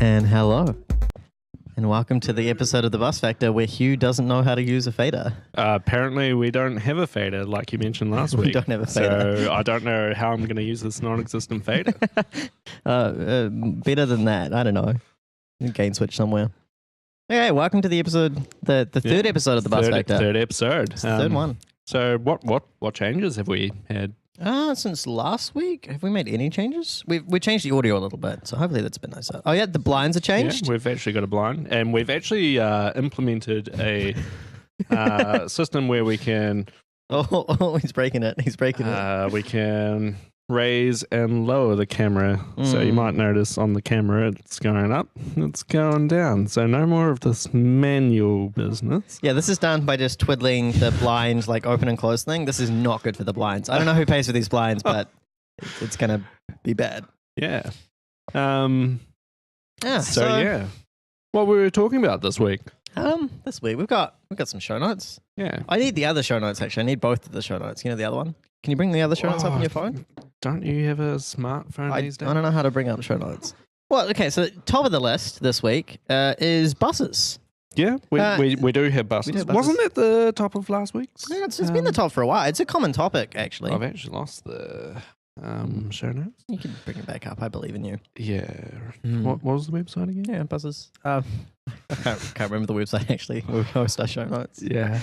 And hello. And welcome to the episode of The Bus Factor where Hugh doesn't know how to use a fader. Apparently we don't have a fader like you mentioned last week. We don't have a fader. So I don't know how I'm going to use this non-existent fader. Better than that. I don't know. Gain switch somewhere. Okay, welcome to the episode, the third episode of The Bus Factor. Third episode. It's the third one. So what changes have we had? Since last week, have we made any changes? We changed the audio a little bit, so hopefully that's been nicer. Oh yeah, the blinds are changed. Yeah, we've actually got a blind, and we've actually implemented a system where we can. Oh, he's breaking it. He's breaking it. We can raise and lower the camera. So you might notice on the camera it's going up, it's going down. So no more of this manual business. Yeah, this is done by just twiddling the blinds, like open and close thing. This is not good for the blinds. I don't know who pays for these blinds, but it's going to be bad. Yeah. So Yeah. What were we talking about this week? This week we've got some show notes. Yeah. I need the other show notes actually. I need both of the show notes. You know the other one? Can you bring the other show notes up on your phone? Don't you have a smartphone these days? I don't know how to bring up show notes. Well, okay, so top of the list this week is buses. Yeah, we do have buses. Wasn't that the top of last week's? Yeah, it's been the top for a while. It's a common topic, actually. I've actually lost the show notes. You can bring it back up. I believe in you. Yeah. What was the website again? Yeah, buses. I can't remember the website, actually. We host our show notes. Yeah.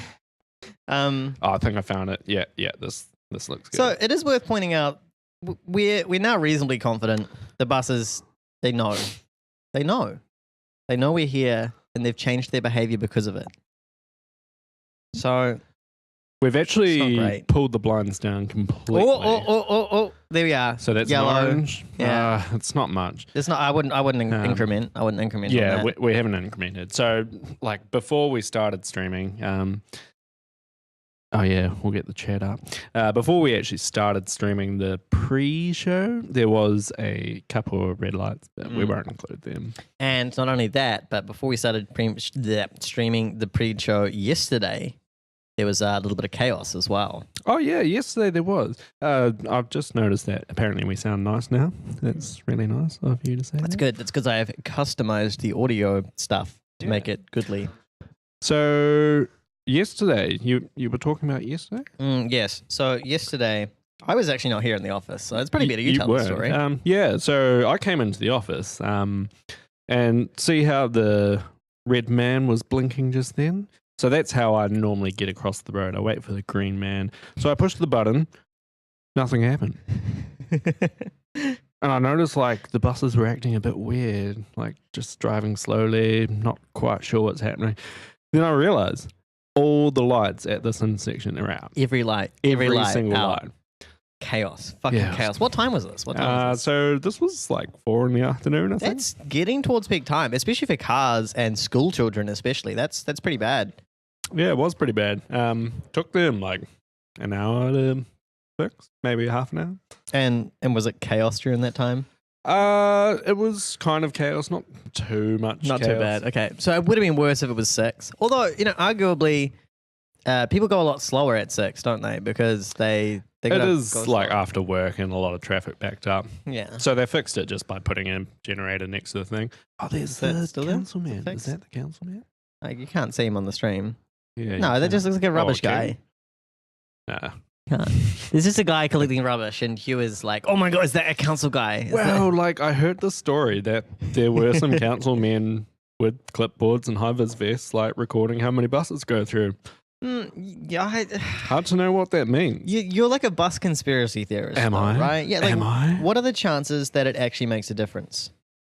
I think I found it. Yeah, this looks good. So it is worth pointing out, we're now reasonably confident the buses, they know we're here and they've changed their behavior because of it. So we've actually pulled the blinds down completely. Oh, there we are. So that's yellow. Orange. Yeah, it's not much. It's not. I wouldn't increment. I wouldn't increment. Yeah, on that. we haven't incremented. So like before we started streaming, oh yeah, we'll get the chat up. Before we actually started streaming the pre-show, there was a couple of red lights, but we won't include them. And not only that, but before we started streaming the pre-show yesterday, there was a little bit of chaos as well. Oh yeah, yesterday there was. I've just noticed that apparently we sound nice now. That's really nice of you to say. That's good. That's because I have customized the audio stuff to make it goodly. So yesterday, you were talking about yesterday? Yes. So yesterday, I was actually not here in the office, so it's pretty better you tell the story. Yeah, so I came into the office and see how the red man was blinking just then? So that's how I normally get across the road. I wait for the green man. So I pushed the button. Nothing happened. And I noticed like the buses were acting a bit weird, like just driving slowly, not quite sure what's happening. Then I realized all the lights at this intersection are out. Every single light. Chaos. Fucking chaos. What time was this? So this was like 4 PM, I think. That's getting towards peak time, especially for cars and school children especially. That's pretty bad. Yeah, it was pretty bad. Took them like an hour to fix, maybe half an hour. And was it chaos during that time? It was kind of chaos, not too much. Not chaos. too bad. Okay, so it would have been worse if it was 6. Although arguably, people go a lot slower at 6, don't they? Because they it is like after work and a lot of traffic backed up. Yeah. So they fixed it just by putting a generator next to the thing. Oh, there's the council man. Is that the council man? You can't see him on the stream. Yeah. No, that just looks like a rubbish guy. Nah. Can't. There's just a guy collecting rubbish, and Hugh is like, "Oh my god, is that a council guy?" Like I heard the story that there were some council men with clipboards and high-vis vests, like recording how many buses go through. Hard to know what that means. You're like a bus conspiracy theorist. Am I? Right? Yeah. Like, am I? What are the chances that it actually makes a difference?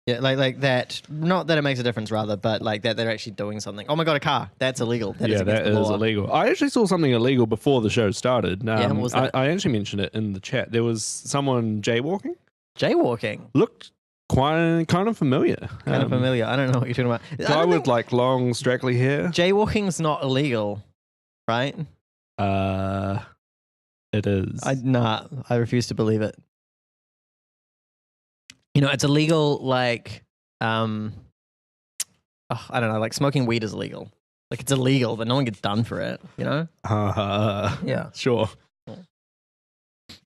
Yeah, like that. Not that it makes a difference, rather, but like that they're actually doing something. Oh my god, a car! That's illegal. That is illegal. I actually saw something illegal before the show started. What was that? I actually mentioned it in the chat. There was someone jaywalking. Jaywalking Looked kind of familiar. I don't know what you're talking about. Guy with like long, straggly hair. Jaywalking's not illegal, right? It is. I refuse to believe it. It's illegal, like, I don't know, like smoking weed is illegal. Like, it's illegal, but no one gets done for it, Yeah. Sure.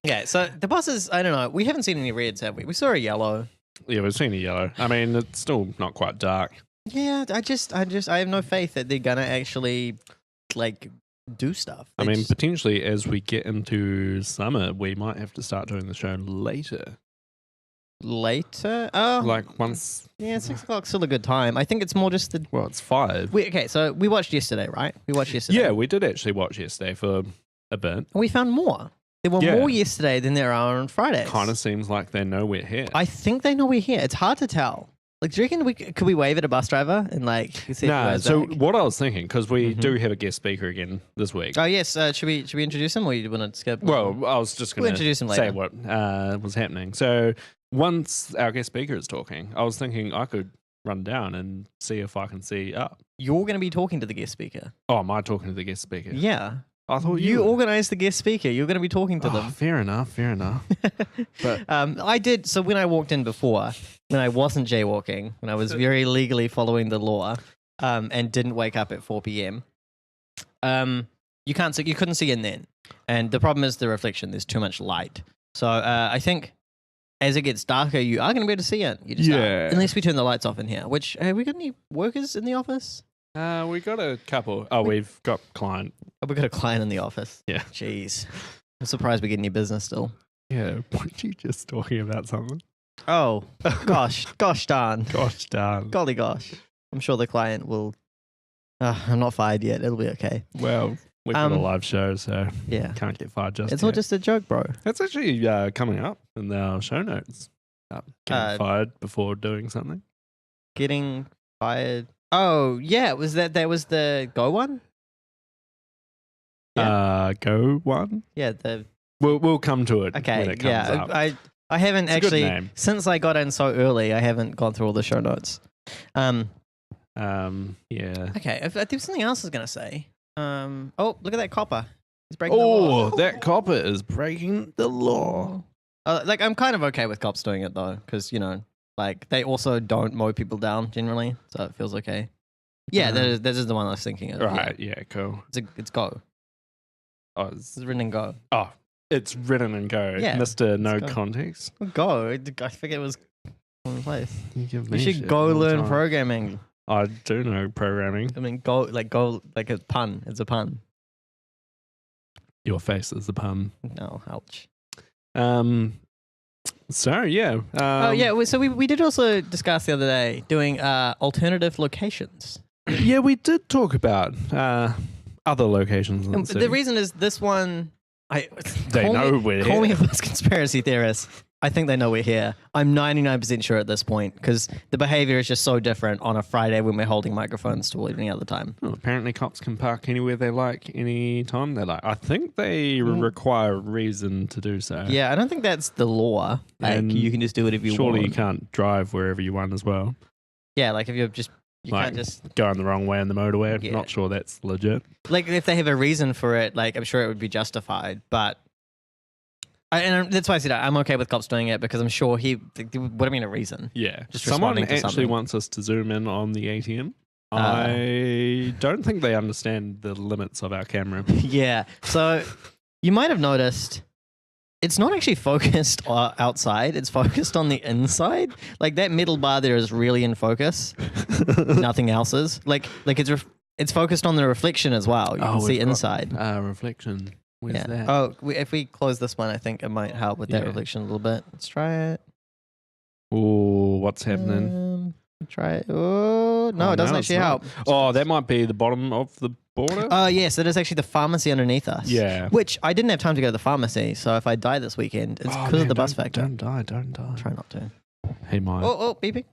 Yeah, so the buses, I don't know, we haven't seen any reds, have we? We saw a yellow. Yeah, we've seen a yellow. I mean, it's still not quite dark. Yeah, I have no faith that they're gonna actually like do stuff. I mean, potentially as we get into summer, we might have to start doing the show later. Later? Oh, Like once. Yeah, 6 o'clock's still a good time. I think it's more just the. Well, it's 5. Okay, so we watched yesterday, right? We watched yesterday. Yeah, we did actually watch yesterday for a bit. And we found more. There were more yesterday than there are on Fridays. Kind of seems like they know we're here. I think they know we're here. It's hard to tell. Like, do you reckon could we wave at a bus driver and like see if so back? what I was thinking, because we do have a guest speaker again this week. Oh yes, should we introduce him or you want to skip? Well, I was just going to introduce him say later. what was happening. So once our guest speaker is talking, I was thinking I could run down and see if I can see up. You're going to be talking to the guest speaker. Oh, am I talking to the guest speaker? Yeah. I thought you organised the guest speaker. You're going to be talking to them. Fair enough. But I did. So when I walked in before, when I wasn't jaywalking, when I was very legally following the law, and didn't wake up at 4 p.m. You couldn't see in then, and the problem is the reflection. There's too much light. So I think as it gets darker, you are going to be able to see it. You just are, unless we turn the lights off in here. Which have we got any workers in the office? We got a couple. Oh, we've got client. Oh, we got a client in the office. Yeah. Jeez. I'm surprised we get any business still. Yeah. Weren't you just talking about something? Oh, gosh darn. Gosh darn. Golly gosh. I'm sure the client will. I'm not fired yet. It'll be okay. Well, we've got a live show, so yeah, can't get fired just It's yet. all just a joke, bro. That's actually coming up in our show notes. Getting fired before doing something. Getting fired. Oh, yeah. Was that was the Go one? Yeah. Go one? Yeah, We'll come to it okay, when it comes up. I haven't it's actually, since I got in so early, I haven't gone through all the show notes. Yeah. Okay, if there was something else I was going to say. Oh, look at that copper. He's breaking the law. law. That copper is breaking the law. Like, I'm kind of okay with cops doing it, though, because, you know, like, they also don't mow people down, generally, so it feels okay. Yeah, that is the one I was thinking of. Right, yeah, cool. It's Go. Oh, It's written in Go. Oh, it's written in Go. Yeah, Mr. No Go. Context. Go. I forget it was in place. You should go learn programming. I do know programming. I mean, go like a pun. It's a pun. Your face is the pun. No, ouch. So yeah. So we did also discuss the other day doing alternative locations. Yeah, we did talk about other locations. In the city. The reason is this one. They know we're here. Call me a conspiracy theorist. I think they know we're here. I'm 99% sure at this point because the behavior is just so different on a Friday when we're holding microphones to any other time. Well, apparently cops can park anywhere they like, any time they like. I think they require a reason to do so. Yeah, I don't think that's the law. Like, And you can just do whatever you want. Surely you can't drive wherever you want as well. Yeah, like if you're just... You like can't just... going the wrong way in the motorway. Yeah. Not sure that's legit. Like if they have a reason for it, like I'm sure it would be justified, but... that's why I said I'm okay with cops doing it because I'm sure he would have been a reason. Yeah. Just Someone responding to actually something. wants us to zoom in on the ATM. I don't think they understand the limits of our camera. Yeah. So you might have noticed it's not actually focused outside. It's focused on the inside. Like that middle bar there is really in focus. Nothing else is. Like it's focused on the reflection as well. You can see inside. Reflection. Where's that? Oh, if we close this one, I think it might help with that reflection a little bit. Let's try it. Oh, what's happening? Try it. Oh, no, it doesn't actually help. Oh, that might be the bottom of the border. Oh, yes, it is actually the pharmacy underneath us. Yeah. Which I didn't have time to go to the pharmacy, so if I die this weekend, it's because of the bus factor. Don't die. Try not to. Hey, mine. Oh, beeping.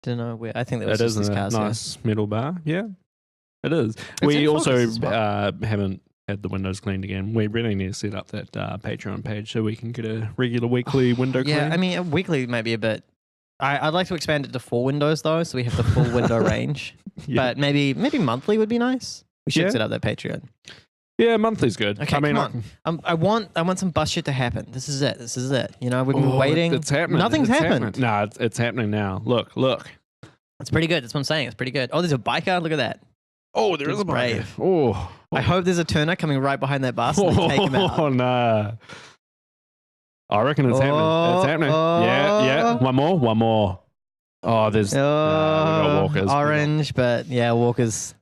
Don't know where. I think that was just these cars. It is a nice middle bar. Yeah, it is. It's we also well. haven't had the windows cleaned again. We really need to set up that Patreon page so we can get a regular weekly window clean. Yeah, I mean, a weekly might be a bit... I'd like to expand it to 4 windows, though, so we have the full window range. Yeah. But maybe monthly would be nice. We should set up that Patreon. Yeah, monthly's good. Okay, I mean, come on. I want some bus shit to happen. This is it. You know, we've been waiting. It's happening. Nothing's happened. No, it's happening now. Look. It's pretty good. That's what I'm saying. It's pretty good. Oh, there's a biker. Look at that. Oh, there is a brave. Oh. I hope there's a turner coming right behind that bus and they take him out. Oh, no. I reckon it's happening. It's happening. Yeah. One more. Oh, there's we got walkers. Orange, but yeah, walkers.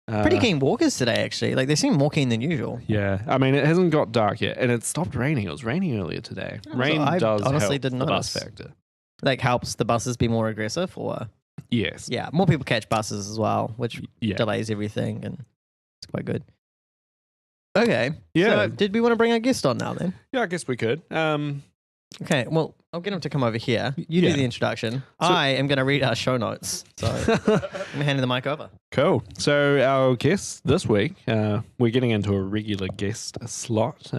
Pretty keen walkers today, actually. Like, they seem more keen than usual. Yeah. I mean, it hasn't got dark yet, and it stopped raining. It was raining earlier today. Rain does honestly help didn't the notice. bus factor. Like, helps the buses be more aggressive, or Yes. yeah, more people catch buses as well, which delays everything, and it's quite good. Okay. Yeah. So, did we want to bring our guest on now then? Yeah, I guess we could. Okay, well, I'll get him to come over here. You do the introduction. I am going to read our show notes. So I'm handing the mic over. Cool. So our guest this week, we're getting into a regular guest slot.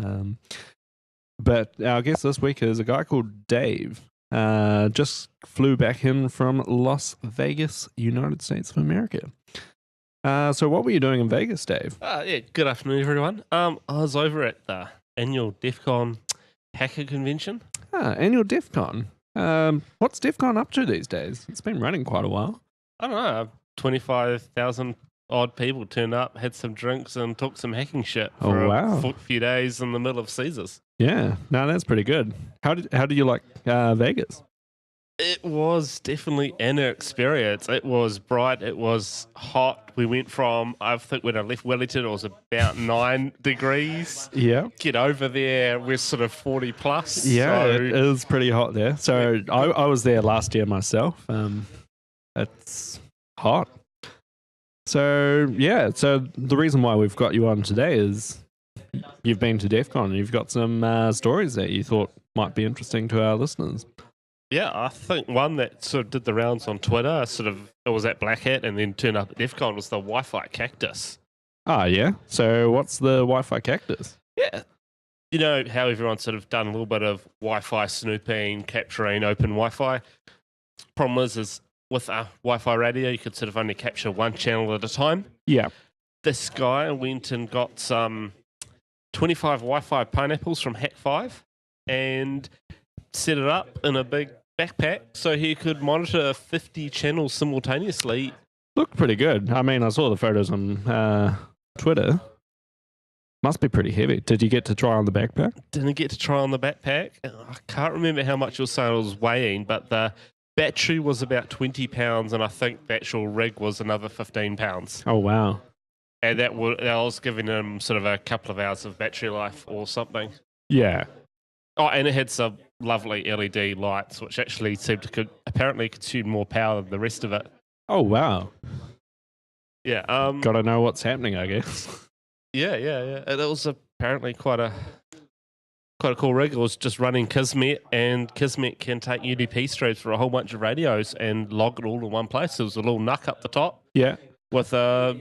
But our guest this week is a guy called Dave. Just flew back in from Las Vegas, United States of America. So what were you doing in Vegas, Dave? Yeah, good afternoon, everyone. I was over at the annual DEF CON hacker convention. Annual DEF CON. What's DEF CON up to these days? It's been running quite a while. I don't know, 25,000 odd people turned up, had some drinks, and talked some hacking shit for a few days in the middle of Caesars. Yeah, no, that's pretty good. How did you like Vegas? It was definitely an experience. It was bright. It was hot. We went from, I think when I left Wellington, it was about 9 degrees. Yeah. Get over there, we're sort of 40 plus. Yeah, it is pretty hot there. So I was there last year myself. It's hot. So, yeah. So the reason why we've got you on today is you've been to DEF CON and you've got some stories that you thought might be interesting to our listeners. Yeah, I think one that sort of did the rounds on Twitter, it was at Black Hat and then turned up at DEF CON, was the Wi-Fi cactus. Ah, yeah. So what's the Wi-Fi cactus? Yeah. You know how everyone's sort of done a little bit of Wi-Fi snooping, capturing open Wi-Fi? Problem is with a Wi-Fi radio, you could sort of only capture one channel at a time. Yeah. This guy went and got some 25 Wi-Fi pineapples from Hack5 and set it up in a big backpack so he could monitor 50 channels simultaneously. Looked pretty good. I mean, I saw the photos on Twitter. Must be pretty heavy. Did you get to try on the backpack? Didn't get to try on the backpack. I can't remember how much it was saying it was weighing, but the battery was about 20 pounds, and I think the actual rig was another 15 pounds. Oh, wow. And that was giving him sort of a couple of hours of battery life or something. Yeah. Oh, and it had some lovely LED lights, which actually seemed to apparently consume more power than the rest of it. Oh, wow. Yeah. Got to know what's happening, I guess. Yeah. And it was apparently quite a cool rig. It was just running Kismet, and Kismet can take UDP streams for a whole bunch of radios and log it all in one place. There was a little NUC up the top. Yeah. With a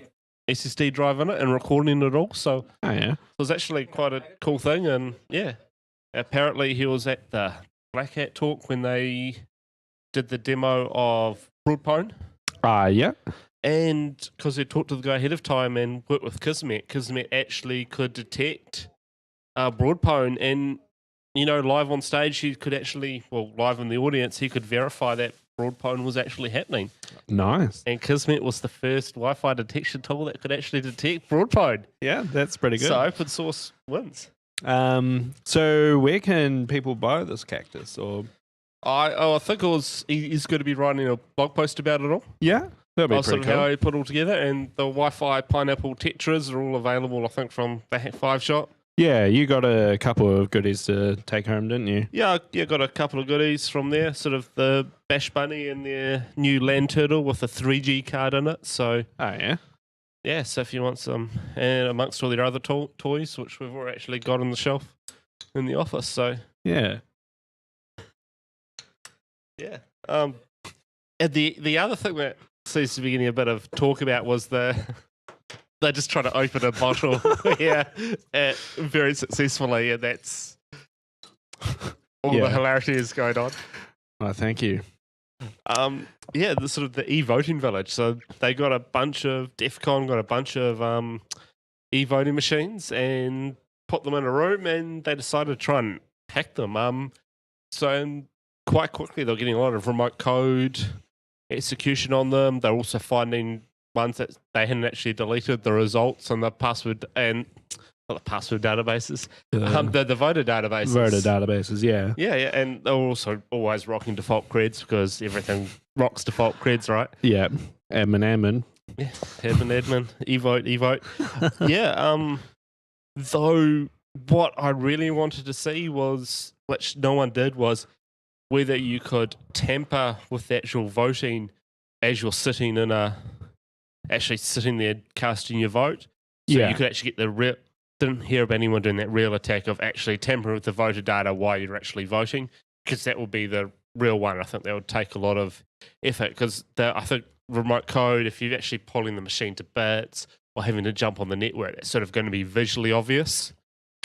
SSD drive in it and recording it all. So it was actually quite a cool thing. And yeah, apparently he was at the Black Hat talk when they did the demo of Broadpone. Yeah. And because they talked to the guy ahead of time and worked with Kismet actually could detect Broadpone, and live on stage he could actually, live in the audience, he could verify that Broadpone was actually happening. Nice. And Kismet was the first Wi-Fi detection tool that could actually detect Broadpone. Yeah, that's pretty good. So open source wins. So where can people buy this cactus? Or I think he's going to be writing a blog post about it all. Yeah, that'll be pretty cool. How he put it all together, and the Wi-Fi pineapple tetras are all available, I think, from the Hack5 shop. Yeah, you got a couple of goodies to take home, didn't you? Yeah, got a couple of goodies from there. Sort of the Bash Bunny and their new land turtle with a 3G card in it. So, yeah. So if you want some, and amongst all their other toys, which we've all actually got on the shelf in the office. So yeah. And the other thing that seems to be getting a bit of talk about was they're just trying to open a bottle, very successfully, and that's all the hilarity is going on. Oh, thank you. The sort of the e-voting village. So they got a bunch of DEF CON, got a bunch of e-voting machines, and put them in a room, and they decided to try and hack them. So quite quickly, they're getting a lot of remote code execution on them. They're also finding ones that they hadn't actually deleted the results and the password and not the password databases, the voter databases. Voter databases, yeah. Yeah, and they're also always rocking default creds because everything rocks default creds, right? Yeah. Admin. Yeah, admin, evote. Yeah, though what I really wanted to see was, which no one did, was whether you could tamper with the actual voting as you're sitting there casting your vote. So you could actually get the real. Didn't hear of anyone doing that real attack of actually tampering with the voter data while you're actually voting, because that would be the real one. I think that would take a lot of effort, because I think remote code, if you're actually pulling the machine to bits or having to jump on the network, it's sort of going to be visually obvious.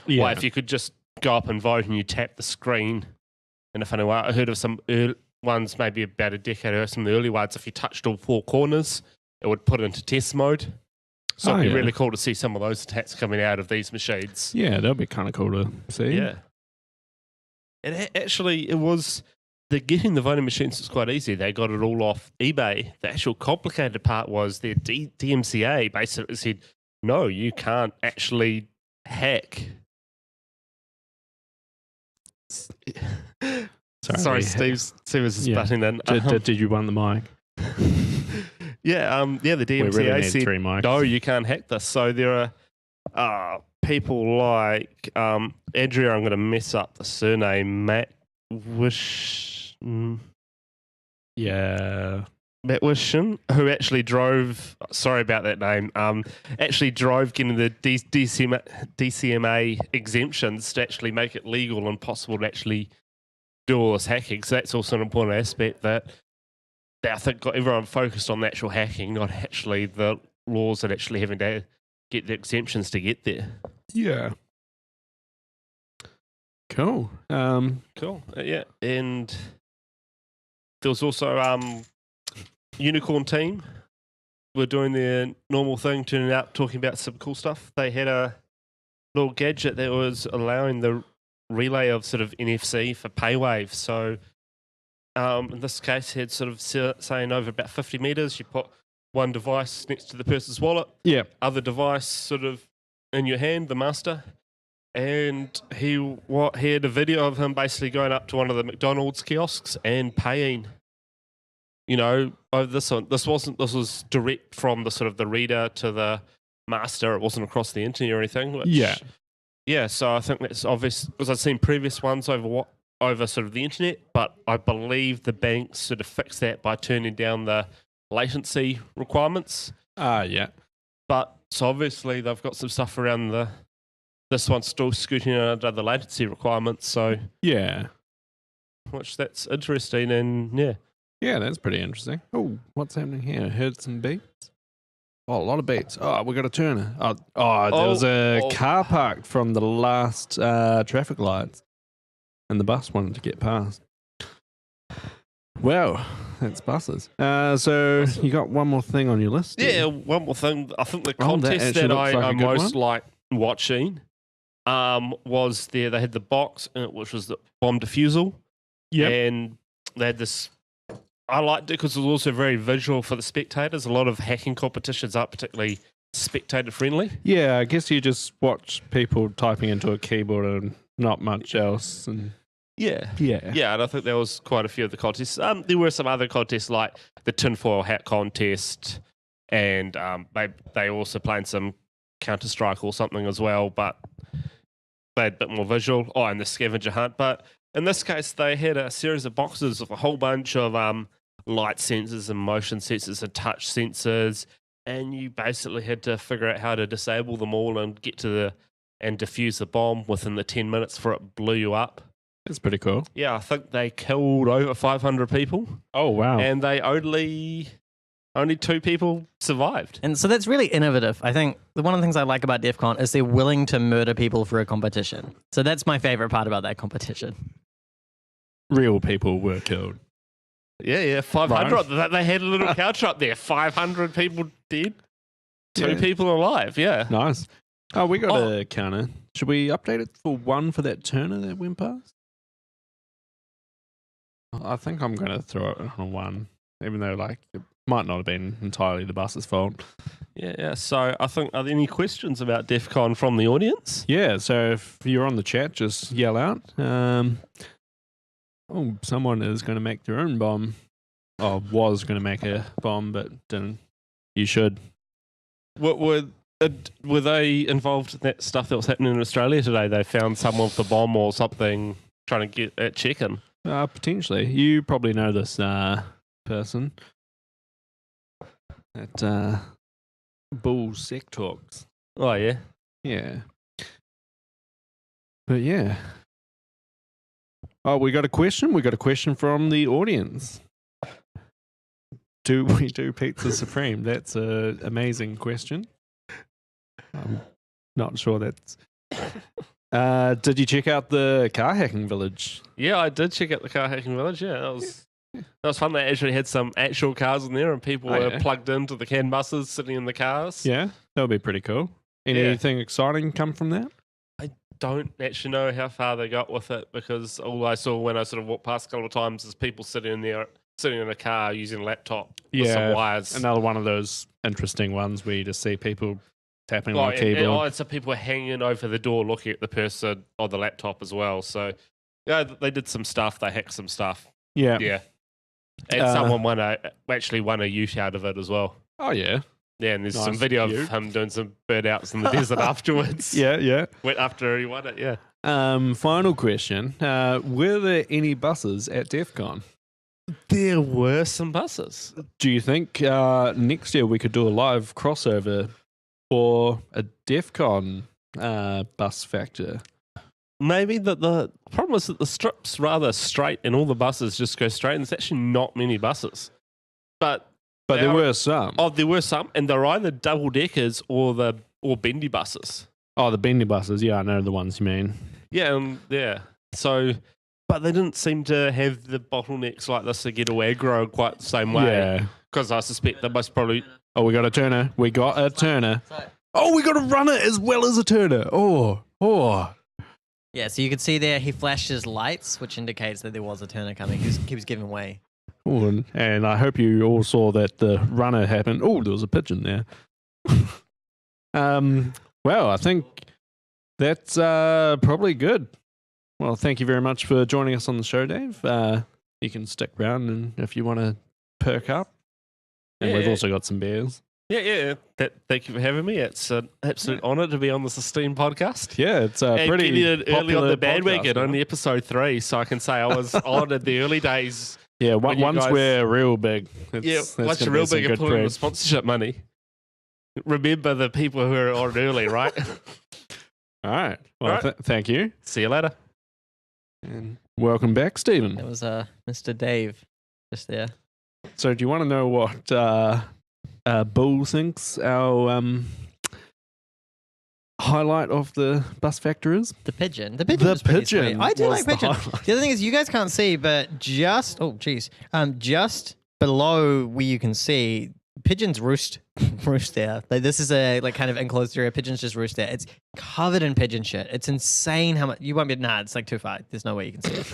Yeah. Well, if you could just go up and vote and you tap the screen in a funny way. I heard of some ones maybe about a decade ago, some of the early ones, if you touched all four corners, it would put it into test mode. So it'd be really cool to see some of those attacks coming out of these machines. Yeah, that'd be kind of cool to see. Yeah. And actually, getting the voting machines was quite easy. They got it all off eBay. The actual complicated part was their DMCA basically said, no, you can't actually hack. Sorry, Steve was just butting in. Did you want the mic? The DMCA really said, 3 mics. no, you can't hack this. So there are people like Andrea, I'm going to mess up the surname, Matt Wishon, who actually drove, sorry about that name, actually drove getting the DCMA exemptions to actually make it legal and possible to actually do all this hacking. So that's also an important aspect that I think got everyone focused on the actual hacking, not actually the laws that actually having to get the exemptions to get there. Yeah. Cool. Cool. Yeah. And there was also Unicorn team were doing their normal thing, turning out, talking about some cool stuff. They had a little gadget that was allowing the relay of sort of NFC for PayWave. So in this case, had sort of saying over about 50 meters, you put one device next to the person's wallet, other device sort of in your hand, the master. And he had a video of him basically going up to one of the McDonald's kiosks and paying. You know, over this one. This was direct from the sort of the reader to the master. It wasn't across the internet or anything. Yeah. So I think that's obvious, because I've seen previous ones over sort of the internet, but I believe the banks sort of fixed that by turning down the latency requirements. Yeah. But so obviously they've got some stuff around this one's still scooting under the latency requirements. So yeah, which that's interesting, and yeah, that's pretty interesting. Oh, what's happening here? I heard some beats. Oh, a lot of beats. Oh, we got a turner. There was a car parked from the last traffic lights, and the bus wanted to get past. Well, that's buses. So you got one more thing on your list? Yeah, one more thing. I think the contest that I most like watching was they had the box, which was the bomb defusal. Yeah. And they had this. I liked it because it was also very visual for the spectators. A lot of hacking competitions aren't particularly spectator friendly. Yeah, I guess you just watch people typing into a keyboard and not much else. And yeah, and I think there was quite a few of the contests. There were some other contests like the tinfoil hat contest, and they also played some Counter-Strike or something as well, but they had a bit more visual. Oh, and the scavenger hunt. But in this case, they had a series of boxes with a whole bunch of light sensors and motion sensors and touch sensors, and you basically had to figure out how to disable them all and get to and defuse the bomb within the 10 minutes before it blew you up. That's pretty cool. Yeah, I think they killed over 500 people. Oh, wow. And they only 2 people survived. And so that's really innovative. I think one of the things I like about DEF CON is they're willing to murder people for a competition. So that's my favorite part about that competition. Real people were killed. Yeah, 500. Right. They had a little couch up there. 500 people dead, 2 people alive. Yeah. Nice. Oh, we got a counter. Should we update it for 1 for that turner that went past? I think I'm going to throw it on 1, even though it might not have been entirely the bus's fault. Yeah. So I think, are there any questions about DEF CON from the audience? Yeah, so if you're on the chat, just yell out. Someone is going to make their own bomb. Or was going to make a bomb, but didn't. You should. Were they involved in that stuff that was happening in Australia today? They found someone with the bomb or something trying to get at chicken. Potentially. You probably know this person at Bull Sec Talks. Oh, yeah. Yeah. But yeah. Oh, we got a question? We got a question from the audience. Do we do Pizza Supreme? That's an amazing question. I'm not sure that's... did you check out the car hacking village? Yeah, I did check out the car hacking village. Yeah, that was fun. They actually had some actual cars in there, and people were plugged into the CAN buses, sitting in the cars. Yeah, that would be pretty cool. Anything exciting come from that? I don't actually know how far they got with it, because all I saw when I sort of walked past a couple of times is people sitting in a car using a laptop with some wires. Another one of those interesting ones where you just see people tapping on a keyboard. And so people were hanging over the door looking at the person on the laptop as well. So yeah, they did some stuff. They hacked some stuff. Yeah. Yeah. And someone actually won a ute out of it as well. Oh, yeah. Yeah, and there's Nice some video ute. of him doing some burnouts in the desert afterwards. Yeah. Went after he won it, yeah. Final question. Were there any buses at DEF CON? There were some buses. Do you think next year we could do a live crossover for a DEF CON bus factor? Maybe the problem is that the strip's rather straight and all the buses just go straight, and there's actually not many buses. But there were some. Oh, there were some, and they're either double deckers or bendy buses. Oh, the bendy buses. Yeah, I know the ones you mean. Yeah. So, but they didn't seem to have the bottlenecks like this to get aggro quite the same way. Yeah. Because I suspect they most probably... Oh, we got a turner. We got a turner. Oh, we got a runner as well as a turner. Oh. Yeah, so you can see there he flashed his lights, which indicates that there was a turner coming. He was giving way. Oh, and I hope you all saw that the runner happened. Oh, there was a pigeon there. Well, I think that's probably good. Well, thank you very much for joining us on the show, Dave. You can stick around and if you want to perk up. And we've also got some beers. Yeah. Thank you for having me. It's an absolute honour to be on the Esteem podcast. Yeah, it's pretty getting early on the bandwagon, podcast, only episode 3, so I can say I was on in the early days. Yeah, once we're real big. Once you're real big and pulling the sponsorship money. Remember the people who are on early, right? All right. Well, thank you. See you later. And welcome back, Stephen. That was Mr. Dave just there. So do you want to know what Bull thinks our highlight of the bus factor is? The pigeon. The pigeon was pretty sweet. I do like pigeon. highlight. The other thing is you guys can't see, but just below where you can see, pigeons roost there. Like this is a kind of enclosed area. Pigeons just roost there. It's covered in pigeon shit. It's insane how much you won't be. Nah, it's like too far. There's no way you can see it.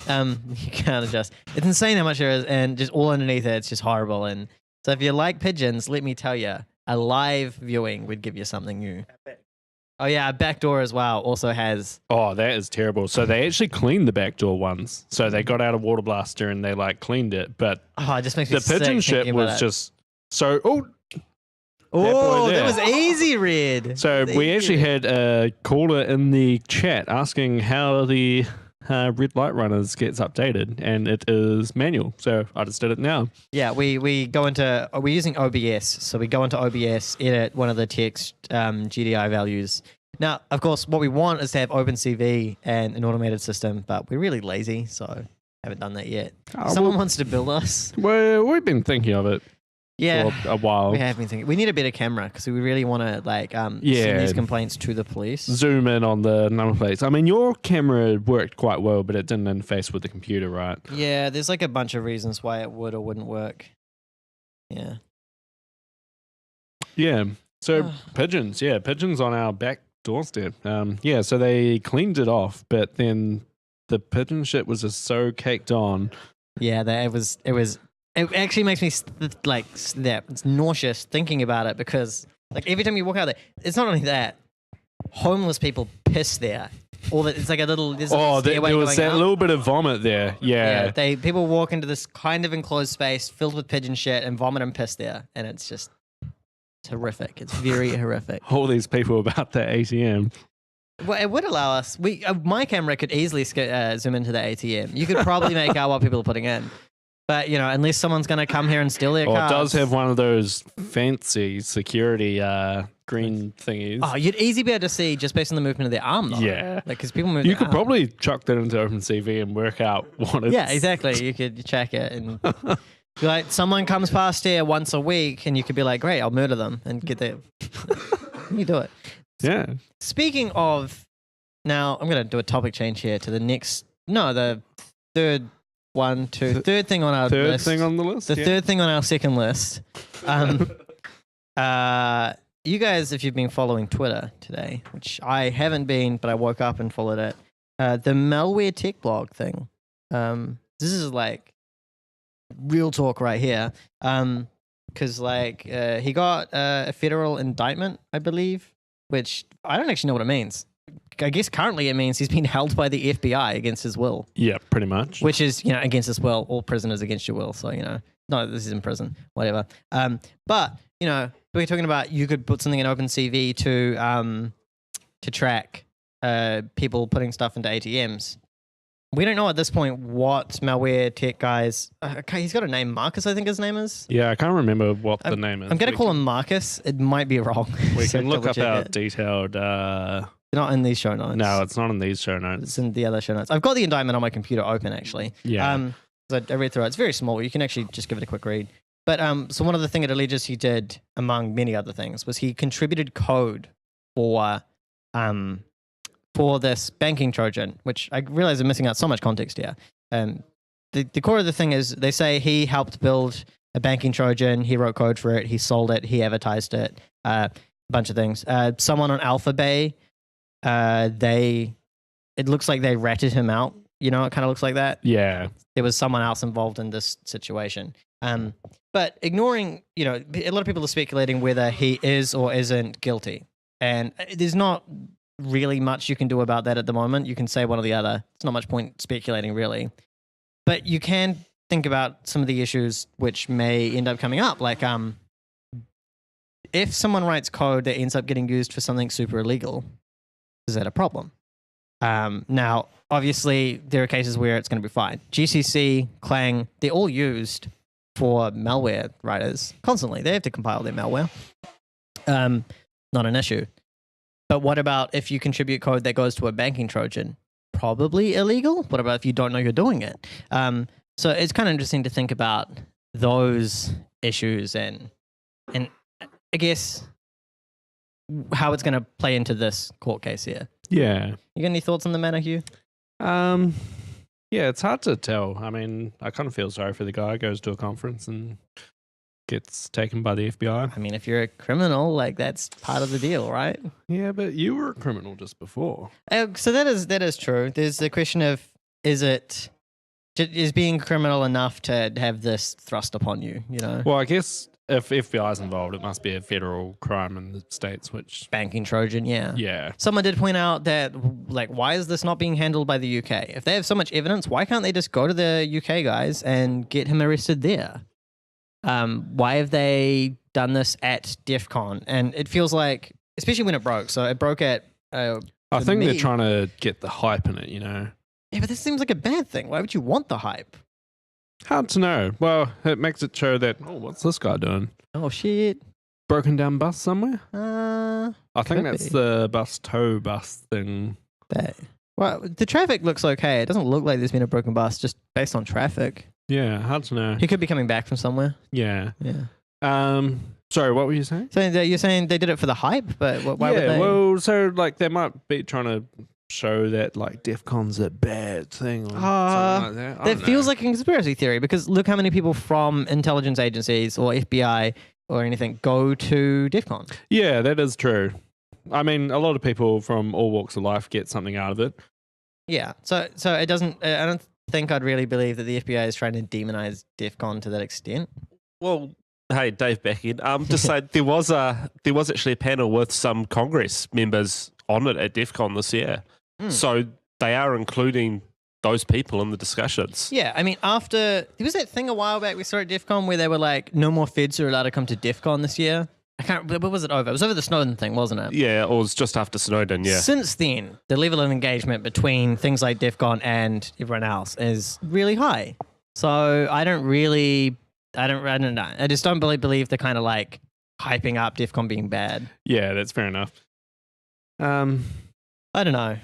You can't adjust. It's insane how much there is, and just all underneath it, it's just horrible. And so if you like pigeons, let me tell you, a live viewing would give you something new. Oh yeah, a back door as well also has. Oh, that is terrible. So they actually cleaned the back door once. So they got out a water blaster and they cleaned it, but it just makes me the pigeon sick shit was just so. That was easy, Red. So we actually had a caller in the chat asking how the red light runners gets updated, and it is manual. So I just did it now. Yeah, we're using OBS. So we go into OBS, edit one of the text GDI values. Now, of course, what we want is to have OpenCV and an automated system, but we're really lazy, so haven't done that yet. Someone wants to build us. Well, we've been thinking of it. Yeah, for a while. We have been thinking. We need a better camera because we really want to send these complaints to the police. Zoom in on the number plates. I mean, your camera worked quite well, but it didn't interface with the computer, right? Yeah, there's a bunch of reasons why it would or wouldn't work. Yeah. Yeah. So pigeons on our back doorstep. So they cleaned it off, but then the pigeon shit was just so caked on. Yeah, it was It actually makes me snap. It's nauseous thinking about it because like every time you walk out there, it's not only that homeless people piss there. Or that it's like a little. There's a there was that little bit of vomit there. Yeah. People walk into this kind of enclosed space filled with pigeon shit and vomit and piss there, and it's horrific. It's very horrific. All these people about the ATM. Well, it would allow us. My camera could easily zoom into the ATM. You could probably make out what people are putting in. But, unless someone's going to come here and steal their cards. It does have one of those fancy security green thingies. Oh, you'd easily be able to see just based on the movement of their arm, though. Yeah. Because people move You their could arm. probably chuck that into OpenCV and work out what it's... Yeah, exactly. You could check it and... be like, someone comes past here once a week, and you could be like, great, I'll murder them and get their... you do it. Yeah. Speaking of... Now, I'm going to do a topic change here to the next... No, the third... Third thing on our list. Third thing on the list? The third thing on our second list. You guys, if you've been following Twitter today, which I haven't been, but I woke up and followed it, the MalwareTech blog thing. This is like real talk right here. Because he got a federal indictment, I believe, which I don't actually know what it means. I guess currently it means he's been held by the FBI against his will. Yeah, pretty much. Which is, against his will, all prisoners against your will. So, no, this is in prison, whatever. But, we're talking about you could put something in OpenCV to track people putting stuff into ATMs. We don't know at this point what MalwareTech guys... he's got a name, Marcus, I think his name is. Yeah, I can't remember what the name is. I'm going to call him Marcus. It might be wrong. We can look up our detailed... not in these show notes. No, it's not in these show notes. It's in the other show notes. I've got the indictment on my computer open, actually. Yeah. So I read through it. It's very small. You can actually just give it a quick read. But so one of the things it alleges he did, among many other things, was he contributed code for this banking Trojan, which I realize I'm missing out so much context here. The core of the thing is they say he helped build a banking Trojan. He wrote code for it. He sold it. He advertised it. A bunch of things. Someone on Alpha Bay, it looks like they ratted him out. It kind of looks like that. Yeah. There was someone else involved in this situation. But ignoring, a lot of people are speculating whether he is or isn't guilty. And there's not really much you can do about that at the moment. You can say one or the other. It's not much point speculating, really. But you can think about some of the issues which may end up coming up. Like, if someone writes code that ends up getting used for something super illegal, is that a problem? Now, obviously, there are cases where it's going to be fine. GCC, Clang, they're all used for malware writers constantly. They have to compile their malware. Not an issue. But what about if you contribute code that goes to a banking Trojan? Probably illegal. What about if you don't know you're doing it? So it's kind of interesting to think about those issues and I guess how it's going to play into this court case here. Yeah. You got any thoughts on the matter, Hugh? Yeah, it's hard to tell. I mean, I kind of feel sorry for the guy who goes to a conference and gets taken by the FBI. I mean, if you're a criminal, that's part of the deal, right? Yeah, but you were a criminal just before. So that is true. There's the question of, is being criminal enough to have this thrust upon you, Well, I guess if FBI is involved, it must be a federal crime in the States, which... Banking Trojan, yeah. Yeah. Someone did point out that, why is this not being handled by the UK? If they have so much evidence, why can't they just go to the UK guys and get him arrested there? Why have they done this at DEF CON? And it feels like, especially when it broke. So it broke at... I think they're trying to get the hype in it, Yeah, but this seems like a bad thing. Why would you want the hype? Hard to know. Well, it makes it show that, what's this guy doing? Oh, shit. Broken down bus somewhere? I think be. that's the tow bus thing. Well, the traffic looks okay. It doesn't look like there's been a broken bus just based on traffic. Yeah, hard to know. He could be coming back from somewhere. Yeah. Yeah. Sorry, what were you saying? So you're saying they did it for the hype, but why would they? Well, so they might be trying to show that DEF CON's a bad thing or something like that. That feels like a conspiracy theory because look how many people from intelligence agencies or FBI or anything go to DEF CON. Yeah, that is true. I mean, a lot of people from all walks of life get something out of it. Yeah, so it doesn't. I don't think I'd really believe that the FBI is trying to demonize DEF CON to that extent. Well, hey, Dave back in. Just say there was actually a panel with some Congress members on it at DEF CON this year. So they are including those people in the discussions. Yeah, I mean, there was that thing a while back we saw at DEF CON where they were like, no more feds are allowed to come to DEF CON this year. What was it over? It was over the Snowden thing, wasn't it? Yeah, it was just after Snowden, yeah. Since then, the level of engagement between things like DEF CON and everyone else is really high. So I don't know. I just don't believe the kind of like hyping up DEF CON being bad. Yeah, that's fair enough. I don't know.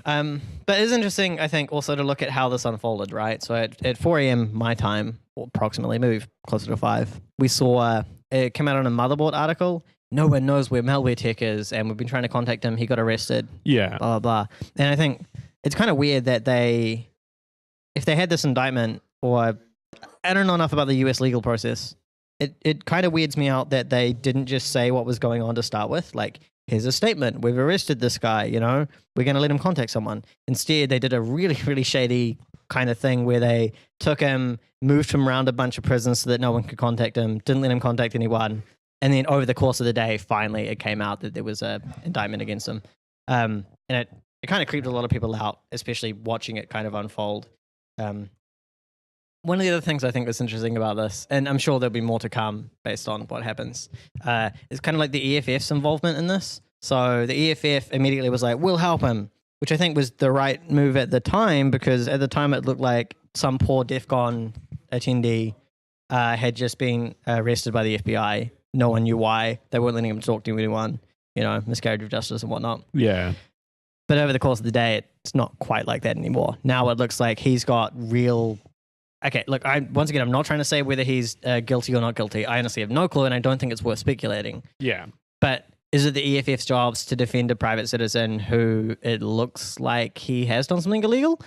But it's interesting, I think, also to look at how this unfolded, right? So at 4 a.m. my time, or approximately, maybe closer to 5, we saw it came out on a Motherboard article. No one knows where MalwareTech is, and we've been trying to contact him. He got arrested. Yeah. Blah, blah, blah. And I think it's kind of weird that if they had this indictment, or I don't know enough about the US legal process, it kind of weirds me out that they didn't just say what was going on to start with. Like, here's a statement. We've arrested this guy, we're going to let him contact someone. Instead, they did a really, really shady kind of thing where they took him, moved him around a bunch of prisons so that no one could contact him, didn't let him contact anyone. And then over the course of the day, finally, it came out that there was an indictment against him. And it kind of creeped a lot of people out, especially watching it kind of unfold. One of the other things I think that's interesting about this, and I'm sure there'll be more to come based on what happens, is kind of like the EFF's involvement in this. So the EFF immediately was like, we'll help him, which I think was the right move at the time, because at the time it looked like some poor DEF CON attendee had just been arrested by the FBI. No one knew why. They weren't letting him talk to anyone, miscarriage of justice and whatnot. Yeah. But over the course of the day, it's not quite like that anymore. Now it looks like he's got real... Okay, look, I'm not trying to say whether he's guilty or not guilty. I honestly have no clue, and I don't think it's worth speculating. Yeah. But is it the EFF's jobs to defend a private citizen who it looks like he has done something illegal?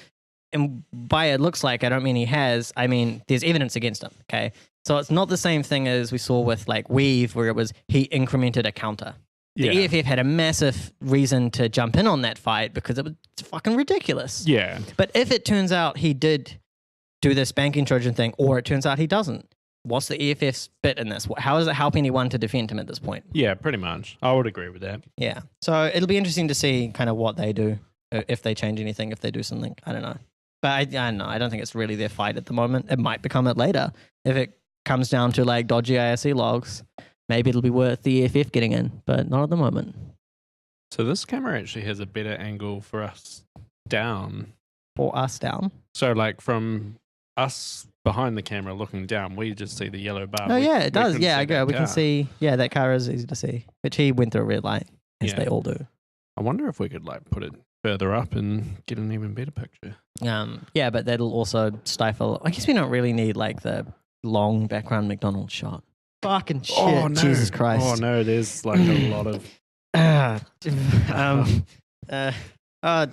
And by it looks like, I don't mean he has. I mean, there's evidence against him, okay? So it's not the same thing as we saw with like Weave, where it was he incremented a counter. The EFF had a massive reason to jump in on that fight because it was fucking ridiculous. Yeah. But if it turns out he did do this banking Trojan thing, or it turns out he doesn't, what's the EFF's bit in this? How does it help anyone to defend him at this point? Yeah, pretty much. I would agree with that. Yeah. So it'll be interesting to see kind of what they do, if they change anything, if they do something. I don't know. But I don't know. I don't think it's really their fight at the moment. It might become it later. If it comes down to like dodgy IRC logs, maybe it'll be worth the EFF getting in, but not at the moment. So this camera actually has a better angle for us down. For us down? So like from us behind the camera looking down, we just see the yellow bar. Oh, yeah, it does. Yeah, I go. We can see. Yeah, that car is easy to see. Which he went through a red light, as they all do. I wonder if we could like put it further up and get an even better picture. Yeah, but that'll also stifle. I guess we don't really need like the long background McDonald's shot. Fucking shit. Oh, no. Jesus Christ. Oh no, there's like a lot of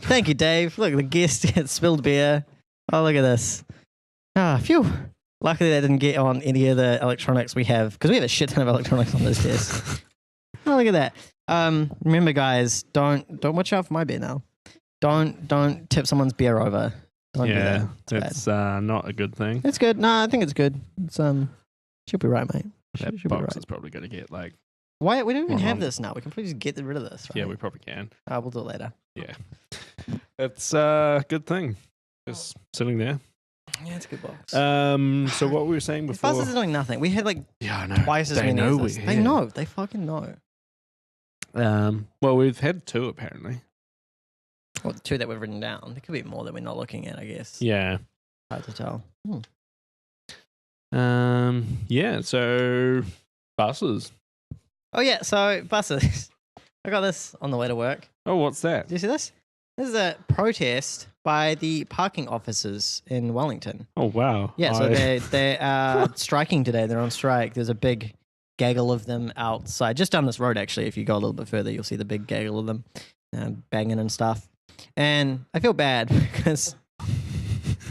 thank you, Dave. Look, the guest had spilled beer. Oh, look at this. Phew. Luckily that didn't get on any of the electronics we have, because we have a shit ton of electronics on this desk. Oh, look at that. Remember, guys, don't watch out for my beer now. Don't tip someone's beer over. Don't do that. It's not a good thing. It's good. No, I think it's good. It's should be right, mate. That should box be right. is probably going to get like... Why we don't even have this now? We can probably just get rid of this, right? Yeah, we probably can. We'll do it later. Yeah. It's a good thing. Just sitting there. Yeah, it's a good box. So what we were saying before... Buzzers are doing nothing. We had like I know. twice as many as this. They know. They fucking know. Well, we've had 2 apparently. Well, the 2 that we've written down. There could be more that we're not looking at, I guess. Yeah. Hard to tell. Yeah, so buses. Oh, yeah, so buses. I got this on the way to work. Oh, what's that? Do you see this? This is a protest by the parking officers in Wellington. Oh, wow. Yeah, so they are striking today. They're on strike. There's a big gaggle of them outside. Just down this road, actually. If you go a little bit further, you'll see the big gaggle of them banging and stuff. And I feel bad because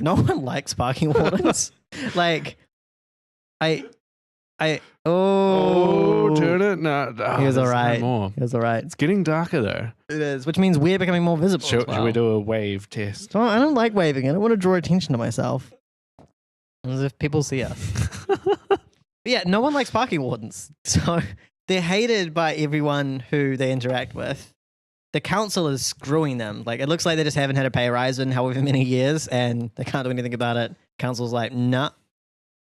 no one likes parking wardens. Like, turn it. No, he was all right. No He was all right. It's getting darker though. It is, which means we're becoming more visible. Should we do a wave test? Oh, I don't like waving. I don't want to draw attention to myself. As if people see us. Yeah, no one likes parking wardens. So they're hated by everyone who they interact with. The council is screwing them. Like, it looks like they just haven't had a pay rise in however many years and they can't do anything about it. Council's like, nah.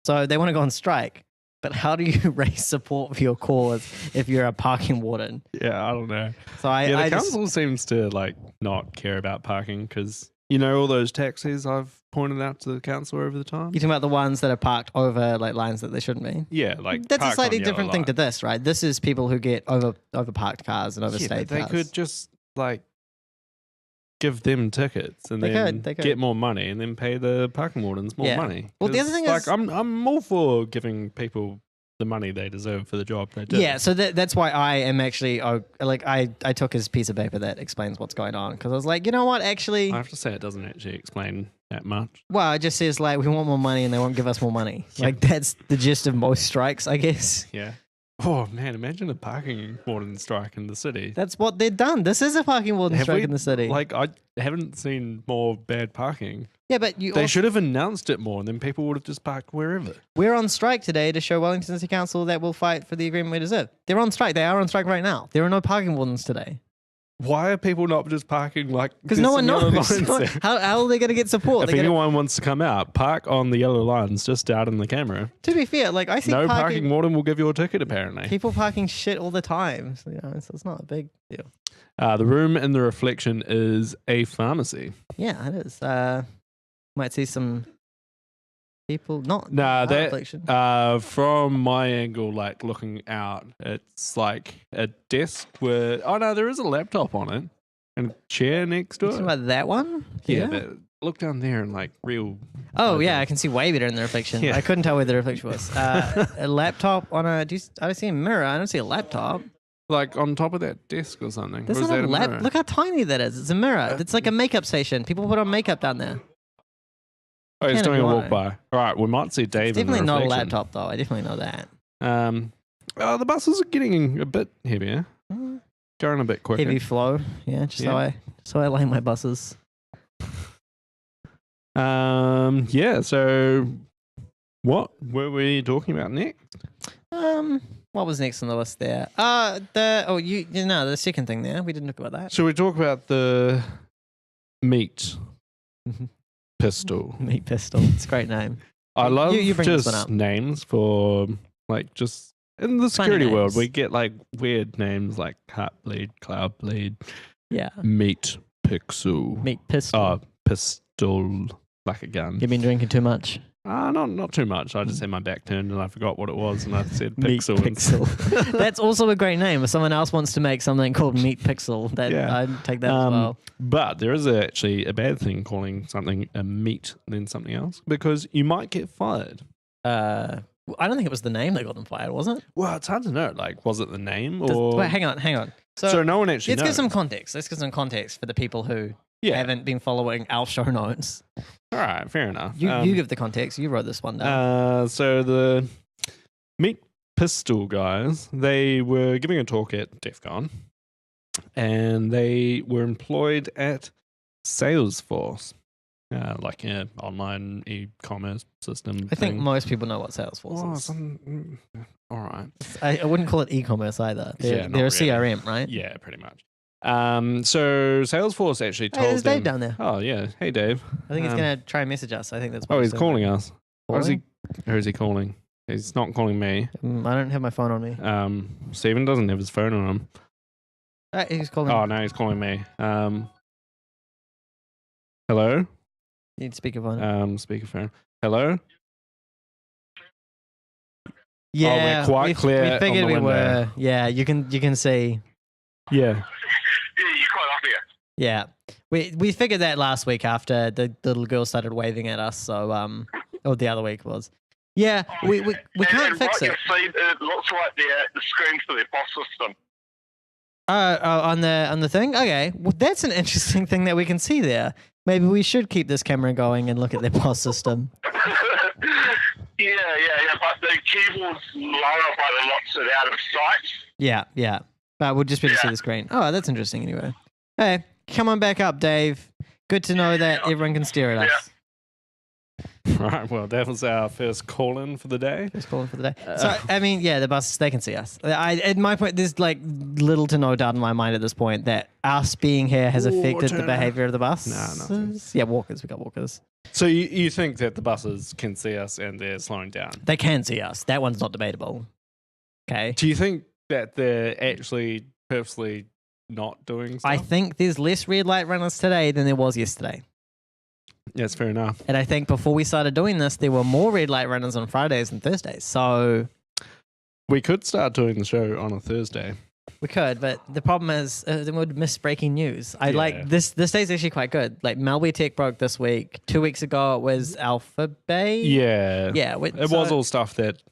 So they want to go on strike. But how do you raise support for your cause if you're a parking warden? Yeah, I don't know. So The council seems to like not care about parking because all those taxis I've pointed out to the council over the time. You're talking about the ones that are parked over like lines that they shouldn't be? Yeah, like that's a parked slightly on yellow different thing to line. this, right? This is people who get over parked cars and overstayed But they cars. could just like give them tickets and They then could. get more money and then pay the parking wardens more Yeah. money. Well, the other 'Cause, thing like, is- I'm all for giving people the money they deserve for the job they do. Yeah, so that's why I am actually I took his piece of paper that explains what's going on because I was like, you know what, actually, I have to say it doesn't actually explain that much. well, it just says like we want more money and they won't give us more money. Yeah. Like that's the gist of most strikes, I guess. Yeah. Oh man, imagine a parking warden strike in the city. That's what they've done. This is a parking warden Have strike we- in the city. Like I haven't seen more bad parking. yeah, but They should have announced it more, and then people would have just parked wherever. we're on strike today to show Wellington City Council that we'll fight for the agreement we deserve. They're on strike. They are on strike right now. There are no parking wardens today. Why are people not just parking like? Because there's no one some yellow knows. lines there? How are they going to get support? If They're gonna- anyone wants to come out, park on the yellow lines just out in the camera. to be fair, like I see No parking warden will give you a ticket, apparently. people parking shit all the time. So, so it's not a big deal. The room in the reflection is a pharmacy. Yeah, it is. Might see some people not. Nah, not that reflection. from my angle, like looking out, it's like a desk with. Oh no, there is a laptop on it and a chair next to You it. talking about that one? Yeah, but look down there and like real. Oh yeah, I can see way better in the reflection. Yeah. I couldn't tell where the reflection was. A laptop on a. I see a mirror. I don't see a laptop. Like on top of that desk or something. There's Or is not that a lap. mirror? Look how tiny that is. It's a mirror. It's like a makeup station. People put on makeup down there. Oh, he's Can if doing you a want walk by. All right, we might see Dave. It's in the definitely not a reflection. laptop though. I definitely know that. The buses are getting a bit heavier, going a bit quicker. Heavy flow. Yeah, just how I line my buses. Yeah. So, what were we talking about next? What was next on the list there? The second thing there. We didn't talk about that. So we talk about the meat Mhm. pistol. Meat pistol. It's a great name. I love you bring this one just up. names for like just in the Funny security world. names. We get like weird names like Heartbleed, Cloudbleed, Yeah. Meat Pixel, Meat pistol. Pistol, like a gun. You've been drinking too much. Not too much. I just had my back turned and I forgot what it was, and I said Meat Pixel. Pixel. That's also a great name. If someone else wants to make something called Meat Pixel, Yeah. I'd take that as well. But there is actually a bad thing calling something a meat than something else because you might get fired. I don't think it was the name that got them fired, was it? Well, it's hard to know. Like, was it the name or? Wait, hang on. So no one actually let's knows. get some context. Let's get some context for the people who Yeah. haven't been following our show notes. All right, fair enough. You give the context. You wrote this one down. So the Meat Pistol guys, they were giving a talk at DEF CON, and they were employed at Salesforce, like an online e-commerce system. I think thing. most people know what Salesforce Oh, is. all right. I wouldn't call it e-commerce either. They're, Yeah, not they're a really. CRM, right? Yeah, pretty much. So Salesforce actually Hey, told there's them. Dave down there. Oh yeah, hey Dave. I think he's Um, going to try and message us. I think that's what Oh, he he's said. calling us. Or is Calling? he calling? He's not calling me. I don't have my phone on me. Steven doesn't have his phone on him. He's calling. Oh no, he's calling me. Hello. You need speakerphone. Speakerphone. Hello. Yeah, quite we clear We on figured the we window. were. Yeah, you can see. Yeah. Yeah, you quite up here. Yeah, we figured that last week after the little girl started waving at us. So or the other week was. Yeah, we can't and fix what it. you see, it looks like the screen for the boss system. On the thing. Okay, well that's an interesting thing that we can see there. Maybe we should keep this camera going and look at their POS system. yeah, but the keyboard's lower, but it locks it out of sight. Yeah. But we'll just be able to see the screen. Oh, that's interesting anyway. Hey, come on back up, Dave. Good to know that everyone can stare at us. Right. Well, that was our first call in for the day. Just calling for the day. So I mean, yeah, the buses they can see us. At my point, there's like little to no doubt in my mind at this point that us being here has affected the Turner. behavior of the bus. Nah, nothing. Yeah, walkers. We got walkers. So you think that the buses can see us and they're slowing down? They can see us. That one's not debatable. Okay. Do you think that they're actually purposely not doing stuff? I think there's less red light runners today than there was yesterday. That's fair enough. And I think before we started doing this, there were more red light runners on Fridays and Thursdays. So We could start doing the show on a Thursday. we could, but the problem is then we'd miss breaking news. I Yeah. like this. This day's actually quite good. Like MalwareTech broke this week. 2 weeks ago it was Alpha Bay. Yeah. Yeah. It was all stuff that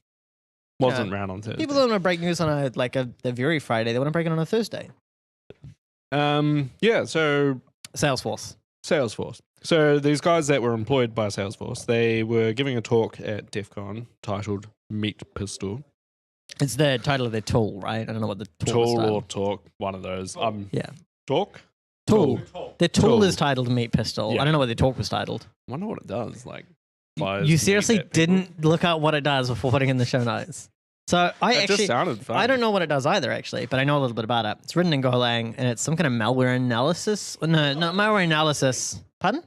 wasn't Yeah. around on Thursday. People don't want to break news on a very Friday. They want to break it on a Thursday. Yeah, so Salesforce. Salesforce. So these guys that were employed by Salesforce, they were giving a talk at DEF CON titled Meat Pistol. It's the title of their tool, right? I don't know what the tool is Tool titled. or talk, one of those. Yeah. Talk? Tool. Their tool Tool. is titled Meat Pistol. Yeah. I don't know what their talk was titled. Wonder what it does. Like, fires You meat seriously at people. didn't look up what it does before putting it in the show notes. So It just sounded fun. I don't know what it does either, actually, but I know a little bit about it. It's written in Golang, and it's some kind of malware analysis. No, not malware analysis. Pardon?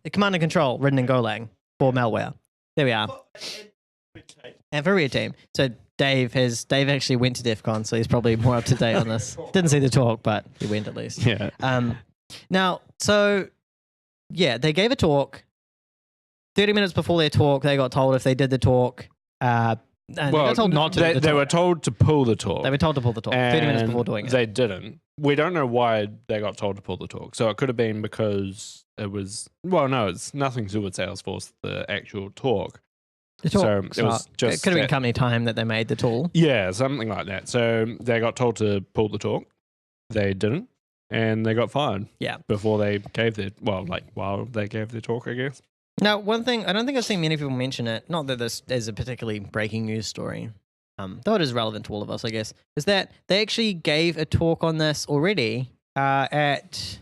The command and control written in Golang for malware. There we are. And for Red Team. So Dave actually went to DEF CON, so he's probably more up to date on this. Didn't see the talk, but he went at least. Yeah. Now, so yeah, they gave a talk. 30 minutes before their talk, they got told if they did the talk. And they got told not to. do the They talk. were told to pull the talk. They were told to pull the talk 30 minutes before doing it. They didn't. We don't know why they got told to pull the talk. So it could have been because it was, well, no, it's nothing to do with Salesforce, the actual talk. The talk. So it was just it could have been that- company time that they made the tool. Yeah, something like that. So they got told to pull the talk. They didn't. And they got fired. Yeah. Before they gave their, while they gave their talk, I guess. Now, one thing, I don't think I've seen many people mention it, not that this is a particularly breaking news story, though it is relevant to all of us, I guess, is that they actually gave a talk on this already at,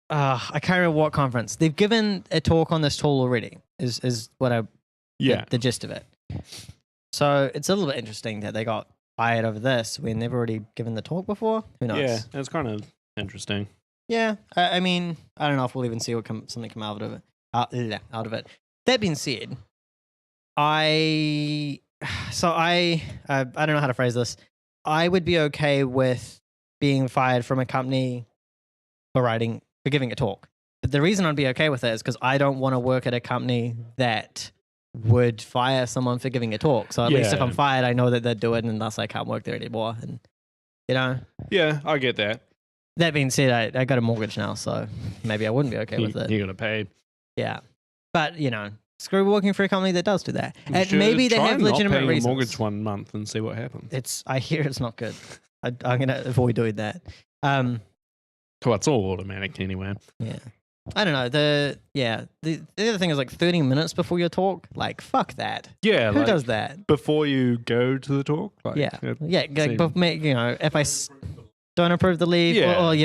I can't remember what conference. They've given a talk on this tool already, is what the gist of it. So it's a little bit interesting that they got fired over this when they've already given the talk before. Who knows? Yeah, it's kind of interesting. Yeah, I mean, I don't know if we'll even see something come out of it. Out of it. That being said, I don't know how to phrase this. I would be okay with being fired from a company for giving a talk. But the reason I'd be okay with it is because I don't want to work at a company that would fire someone for giving a talk. So at least if Yeah. I'm fired, I know that they'd do it, and thus I can't work there anymore. And Yeah, I get that. that being said, I got a mortgage now, so maybe I wouldn't be okay with it. You're going to pay. Yeah. But, screw working for a company that does do that. You And should maybe they try have not legitimate paying reasons. a mortgage 1 month and see what happens. I hear it's not good. I'm going to avoid doing that. Well, it's all automatic anyway. Yeah. I don't know. The other thing is like 30 minutes before your talk. Like, fuck that. Yeah, Who does that? before you go to the talk? Like, Yeah. it Yeah. seems- If I don't approve the leave Yeah. or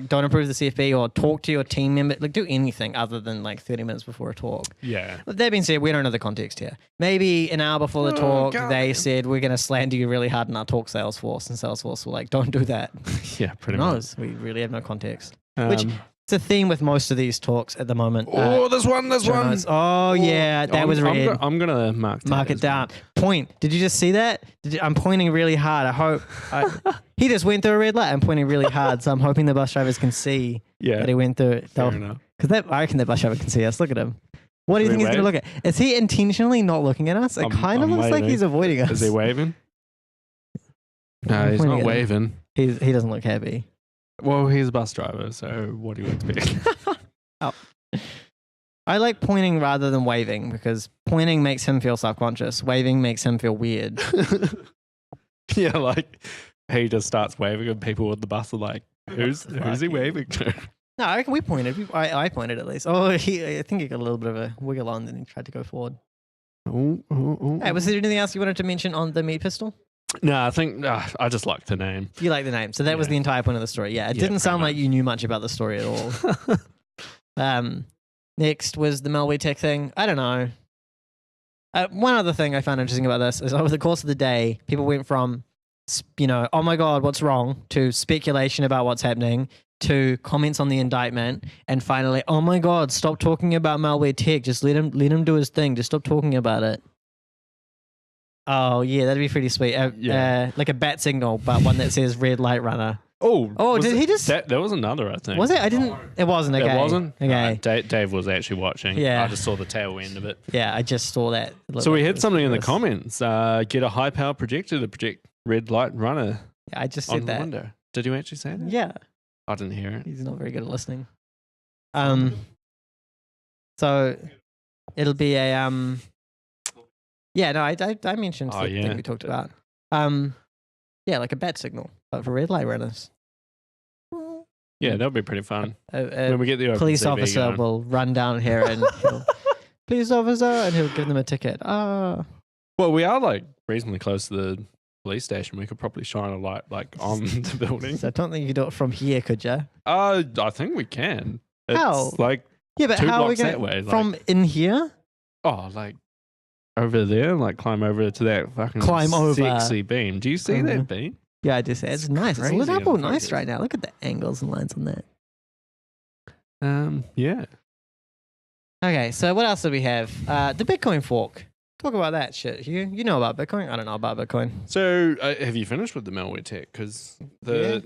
don't approve the CFP or talk to your team member, like do anything other than like 30 minutes before a talk. Yeah. But that being said, we don't know the context here. Maybe an hour before the Oh, talk, God. they said, we're going to slander you really hard in our talk, Salesforce. And Salesforce were like, don't do that. Yeah, pretty Who much. knows? We really have no context. Which Um, it's a theme with most of these talks at the moment. this one. show notes. Oh, yeah, that was red. I'm going to mark Mark it down. Point. Did you just see that? I'm pointing really hard. I hope. He just went through a red light. I'm pointing really hard, so I'm hoping the bus drivers can see Yeah, that he went through it. fair enough. Because I reckon the bus driver can see us. Look at him. What do you Should think we he's going to look at? Is he intentionally not looking at us? It kind of I'm looks like waving. he's avoiding us. Is he waving? No, I'm he's pointing not at him. waving. He doesn't look happy. Well, he's a bus driver, so what do you expect? I like pointing rather than waving because pointing makes him feel self-conscious. Waving makes him feel weird. Yeah, like he just starts waving and people with the bus are like, who's he waving to? No, I reckon we pointed. I pointed at least. Oh, I think he got a little bit of a wiggle on, then he tried to go forward. Hey, was there anything else you wanted to mention on the meat pistol? No, I think I just like the name. You like the name, so that was Yeah. the entire point of the story. Yeah, it Yeah, didn't pretty sound like much. you knew much about the story at all. Next was the MalwareTech thing. I don't know. One other thing I found interesting about this is over the course of the day, people went from, oh my God, what's wrong, to speculation about what's happening, to comments on the indictment, and finally, oh my God, stop talking about MalwareTech. Just let him do his thing. Just stop talking about it. Oh yeah, that'd be pretty sweet. Like a bat signal, but one that says red light runner. Oh, did he just? There was another, I think. Was it? I didn't. It wasn't. Okay. It wasn't? Okay. Dave was actually watching. Yeah. I just saw the tail end of it. Yeah, I just saw that. So we had something in the comments. Get a high power projector to project red light runner Yeah, I just on said the that. window. Did you actually say that? Yeah, I didn't hear it. he's not very good at listening. So it'll be a Yeah, no, I mentioned the thing we talked about. Yeah, like a bat signal, but for red light runners. Yeah, that would be pretty fun. A When we get the police OpenCV officer going. will run down here and police officer, and he'll give them a ticket. Well, we are like reasonably close to the police station. We could probably shine a light like on the building. So I don't think you could do it from here, could you? I think we can. It's How? like Yeah, but 2 how are we blocks going that way, like- from in here? like over there, like climb over to that fucking Climb over. sexy beam. Do you see Mhm. that beam? Yeah, I just said it's nice. It's lit crazy up all in nice focus. right now. Look at the angles and lines on that. Yeah. Okay, so what else do we have? The Bitcoin fork. Talk about that shit. You know about Bitcoin? I don't know about Bitcoin. So, have you finished with the MalwareTech? Because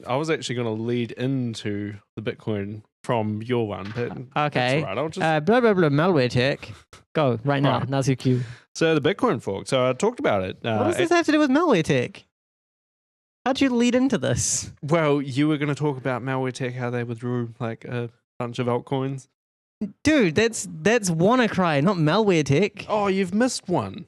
I was actually going to lead into the Bitcoin from your one, but Okay. that's all right. I'll just Blah blah blah. MalwareTech. Go right now. Alright. Now's your cue. So the Bitcoin fork. So I talked about it. What does this have to do with MalwareTech? How'd you lead into this? Well, you were going to talk about MalwareTech, how they withdrew like a bunch of altcoins. Dude, that's WannaCry, not MalwareTech. Oh, you've missed one.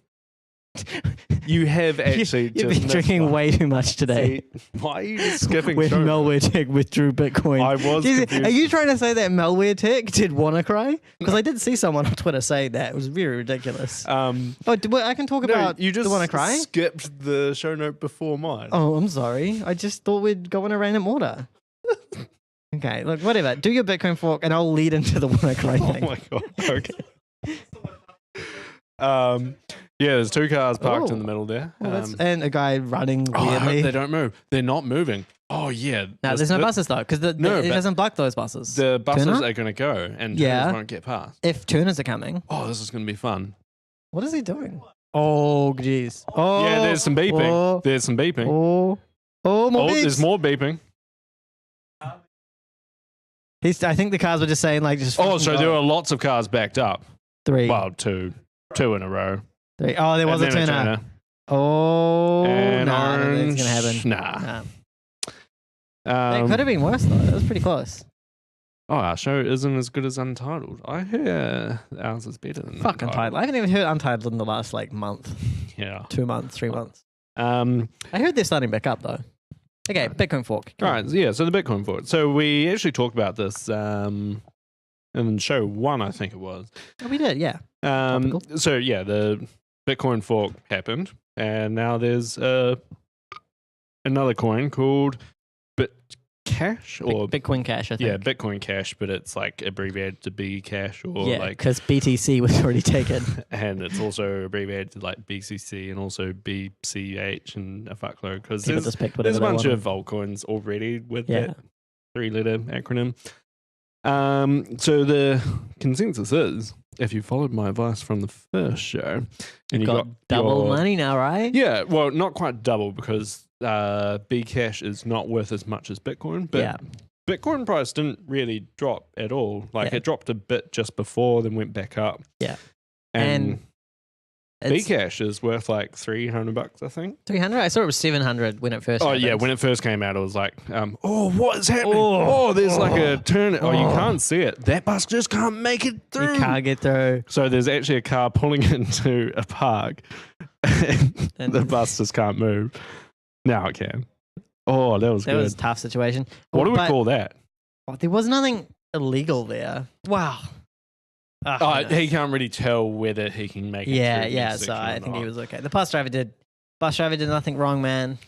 You have actually You've just been missed drinking one. way too much today. See, why are you just skipping When show? MalwareTech withdrew Bitcoin. I was Jeez, confused. are you trying to say that MalwareTech did WannaCry? Because I did see someone on Twitter say that. It was very ridiculous. I can talk about you just the WannaCry? skipped the show note before mine. Oh, I'm sorry. I just thought we'd go in a random order. Okay, look, whatever. Do your Bitcoin fork and I'll lead into the WannaCry Oh thing. my god. Okay. Yeah, there's 2 cars parked in the middle there. And a guy running I hope weirdly. they don't move. They're not moving. Oh yeah. No, there's no buses though, because it but doesn't block those buses. The buses Turner? are going to go, and Yeah. turners won't get past. If Turners are coming, Oh, this is going to be fun. what is he doing? Oh, jeez. Oh, Yeah, there's some beeping. Oh, There's some beeping. more beeps. There's more beeping. I think the cars were just saying like just. Oh, fucking so go. there were lots of cars backed up. 3. Well, two in a row. 3. Oh, there was a And then Turner. Oh, And no, I don't think it's gonna orange. happen. Nah. It could have been worse though. It was pretty close. Oh, our show isn't as good as Untitled. I hear ours is better than Fuck Untitled. I haven't even heard Untitled in the last like month, Yeah. 2 months, 3 months. Um. I heard they're starting back up though. Okay, Bitcoin fork. All right. Yeah. So the Bitcoin fork. So we actually talked about this in show 1, I think it was. Oh, we did, yeah. Topical. So yeah, the Bitcoin fork happened, and now there's another coin called Bitcash or Bitcoin Cash, I think. yeah, Bitcoin Cash, but it's like abbreviated to Bcash or Yeah, like, because BTC was already taken. and it's also abbreviated to like BCC and also BCH and a fuckload because People just picked whatever there's a they bunch wanted. of altcoins already with Yeah. that 3-letter acronym. So the consensus is, if you followed my advice from the first show, and you got double money now, right? yeah, well, not quite double because Bcash is not worth as much as Bitcoin, but Yeah. Bitcoin price didn't really drop at all. Like Yeah. it dropped a bit just before, then went back up. Yeah. and It's Bcash is worth like $300, I think. 300? I saw it was 700 when it first Oh happened. yeah, when it first came out, it was like, oh, what is happening? Oh. Oh, there's like a turn. Oh, you Oh. can't see it. That bus just can't make it through. You can't get through. So there's actually a car pulling into a park, and And- the bus just can't move. Now it can. Oh, that was That good. was a tough situation. What do we But- call that? Oh, there was nothing illegal there. Wow. Ah, He can't really tell whether he can make it. yeah, through yeah. this So section I or think he not. was okay. The bus driver did nothing wrong, man.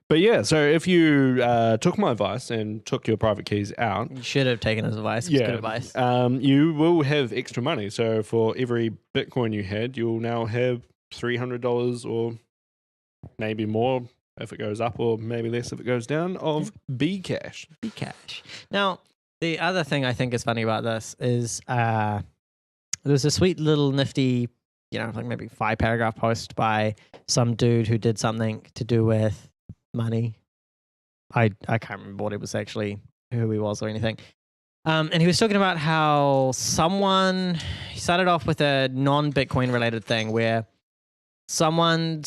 But yeah, so if you took my advice and took your private keys out, You should have taken his advice. It was good advice. you will have extra money. So for every Bitcoin you had, you'll now have $300 or maybe more if it goes up, or maybe less if it goes down, of Bcash. Bcash. Now, the other thing I think is funny about this is there's a sweet little nifty, like maybe 5-paragraph post by some dude who did something to do with money. I can't remember what it was actually, who he was or anything. And he was talking about how he started off with a non-Bitcoin related thing where someone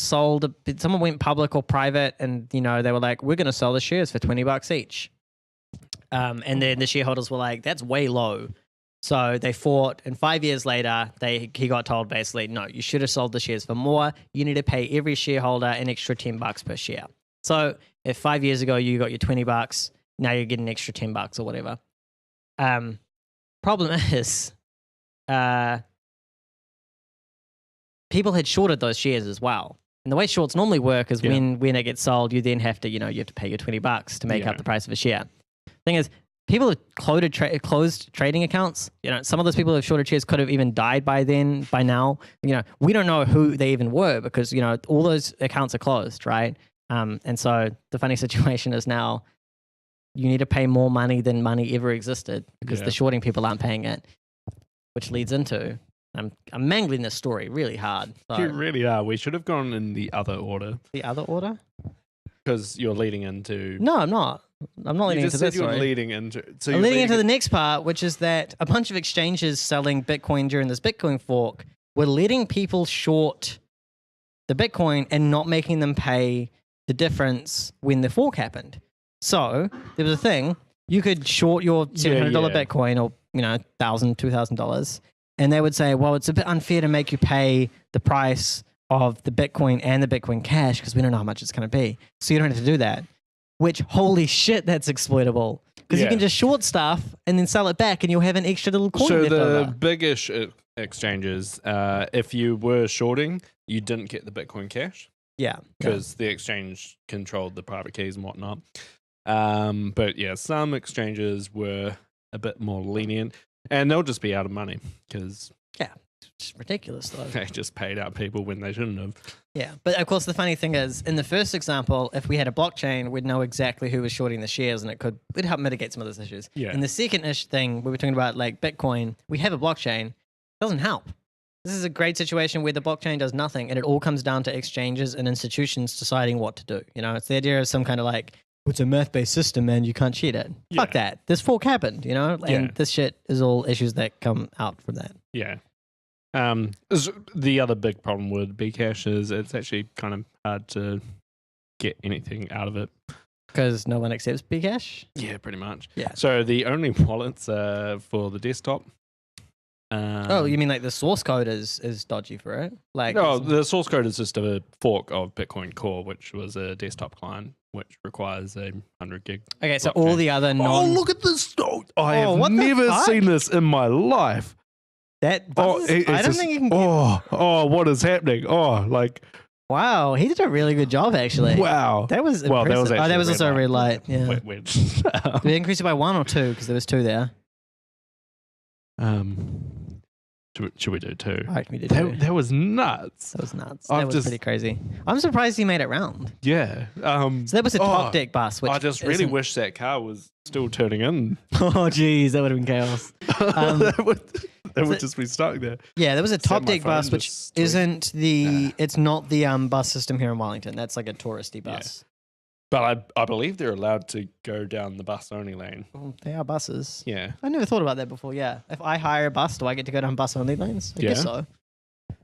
went public or private, and they were like, we're going to sell the shares for $20 each. And then the shareholders were like, that's way low. So they fought, and 5 years later, he got told basically, no, you should have sold the shares for more. You need to pay every shareholder an extra $10 per share. So if 5 years ago you got your $20, now you're getting an extra $10 or whatever. Problem is, people had shorted those shares as well. And the way shorts normally work is when it gets sold, you then have to, you have to pay your $20 to make up the price of a share. Thing is, people have closed trading accounts. Some of those people who have shorted shares could have even died by now. We don't know who they even were because, all those accounts are closed, right? And so the funny situation is now you need to pay more money than money ever existed because the shorting people aren't paying it, which leads into, I'm mangling this story really hard. So. You really are. We should have gone in the other order. The other order? Because you're leading into... No, I'm not. I'm not leading into this. You're leading into... So I'm leading into the next part, which is that a bunch of exchanges selling Bitcoin during this Bitcoin fork were letting people short the Bitcoin and not making them pay the difference when the fork happened. So there was a thing, you could short your $700 Bitcoin or, $1,000, $2,000, and they would say, well, it's a bit unfair to make you pay the price of the Bitcoin and the Bitcoin Cash because we don't know how much it's going to be. So you don't have to do that. Which, holy shit, that's exploitable. Because you can just short stuff and then sell it back and you'll have an extra little coin left over. So the biggish exchanges, if you were shorting, you didn't get the Bitcoin Cash. Yeah. Because the exchange controlled the private keys and whatnot. But yeah, some exchanges were a bit more lenient and they'll just be out of money because... Yeah. It's ridiculous, though. They just paid out people when they shouldn't have. Yeah, but of course, the funny thing is, in the first example, if we had a blockchain, we'd know exactly who was shorting the shares, and it'd help mitigate some of those issues. Yeah. In the second-ish thing, we were talking about like Bitcoin, we have a blockchain, it doesn't help. This is a great situation where the blockchain does nothing, and it all comes down to exchanges and institutions deciding what to do. It's the idea of some kind of like, it's a math-based system, man, you can't cheat it. Yeah. Fuck that. This fork happened, and this shit is all issues that come out from that. Yeah. The other big problem with Bcash is it's actually kind of hard to get anything out of it. Because no one accepts Bcash? Yeah, pretty much. Yeah. So the only wallets for the desktop. You mean like the source code is dodgy for it? No, the source code is just a fork of Bitcoin Core, which was a desktop client, which requires a 100 gig. Okay, so all the other Oh, look at this! I have never seen this in my life. That buzzes? I don't think you can. What is happening? Wow, he did a really good job actually. Wow, that was impressive. That was actually that was also a red light. Yeah, Wait. Did we increase it by 1 or 2? Because there was 2 there. Should we do 2? I reckon we did 2. That was nuts. That was nuts. That was pretty crazy. I'm surprised he made it round. Yeah. So that was a top deck bus. Which I just really wish that car was still turning in. Oh, geez, that would have been chaos. That would just be stuck there. Yeah, there was a top deck bus, which isn't the. It's not the bus system here in Wellington. That's like a touristy bus. Yeah. But I believe they're allowed to go down the bus only lane. Well, they are buses. Yeah. I never thought about that before. Yeah. If I hire a bus, do I get to go down bus only lanes? I guess so. Should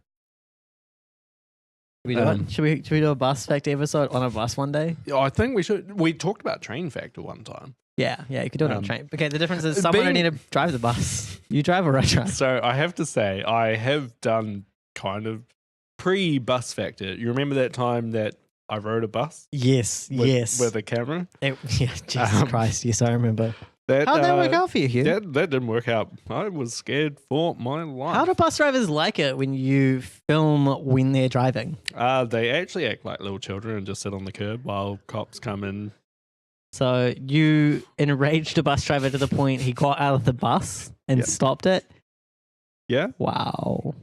we do it? Should we do a bus factor episode on a bus one day? I think we should. We talked about train factor one time. Yeah, you could do it on a train. Okay, the difference is someone would need to drive the bus. You drive or I drive? So I have to say, I have done kind of pre-bus factor. You remember that time that I rode a bus? Yes. With a camera? Jesus Christ, yes, I remember. How'd that work out for you, Hugh? That didn't work out. I was scared for my life. How do bus drivers like it when you film when they're driving? They actually act like little children and just sit on the curb while cops come in. So you enraged a bus driver to the point he got out of the bus and Yep. stopped it? Yeah, Wow.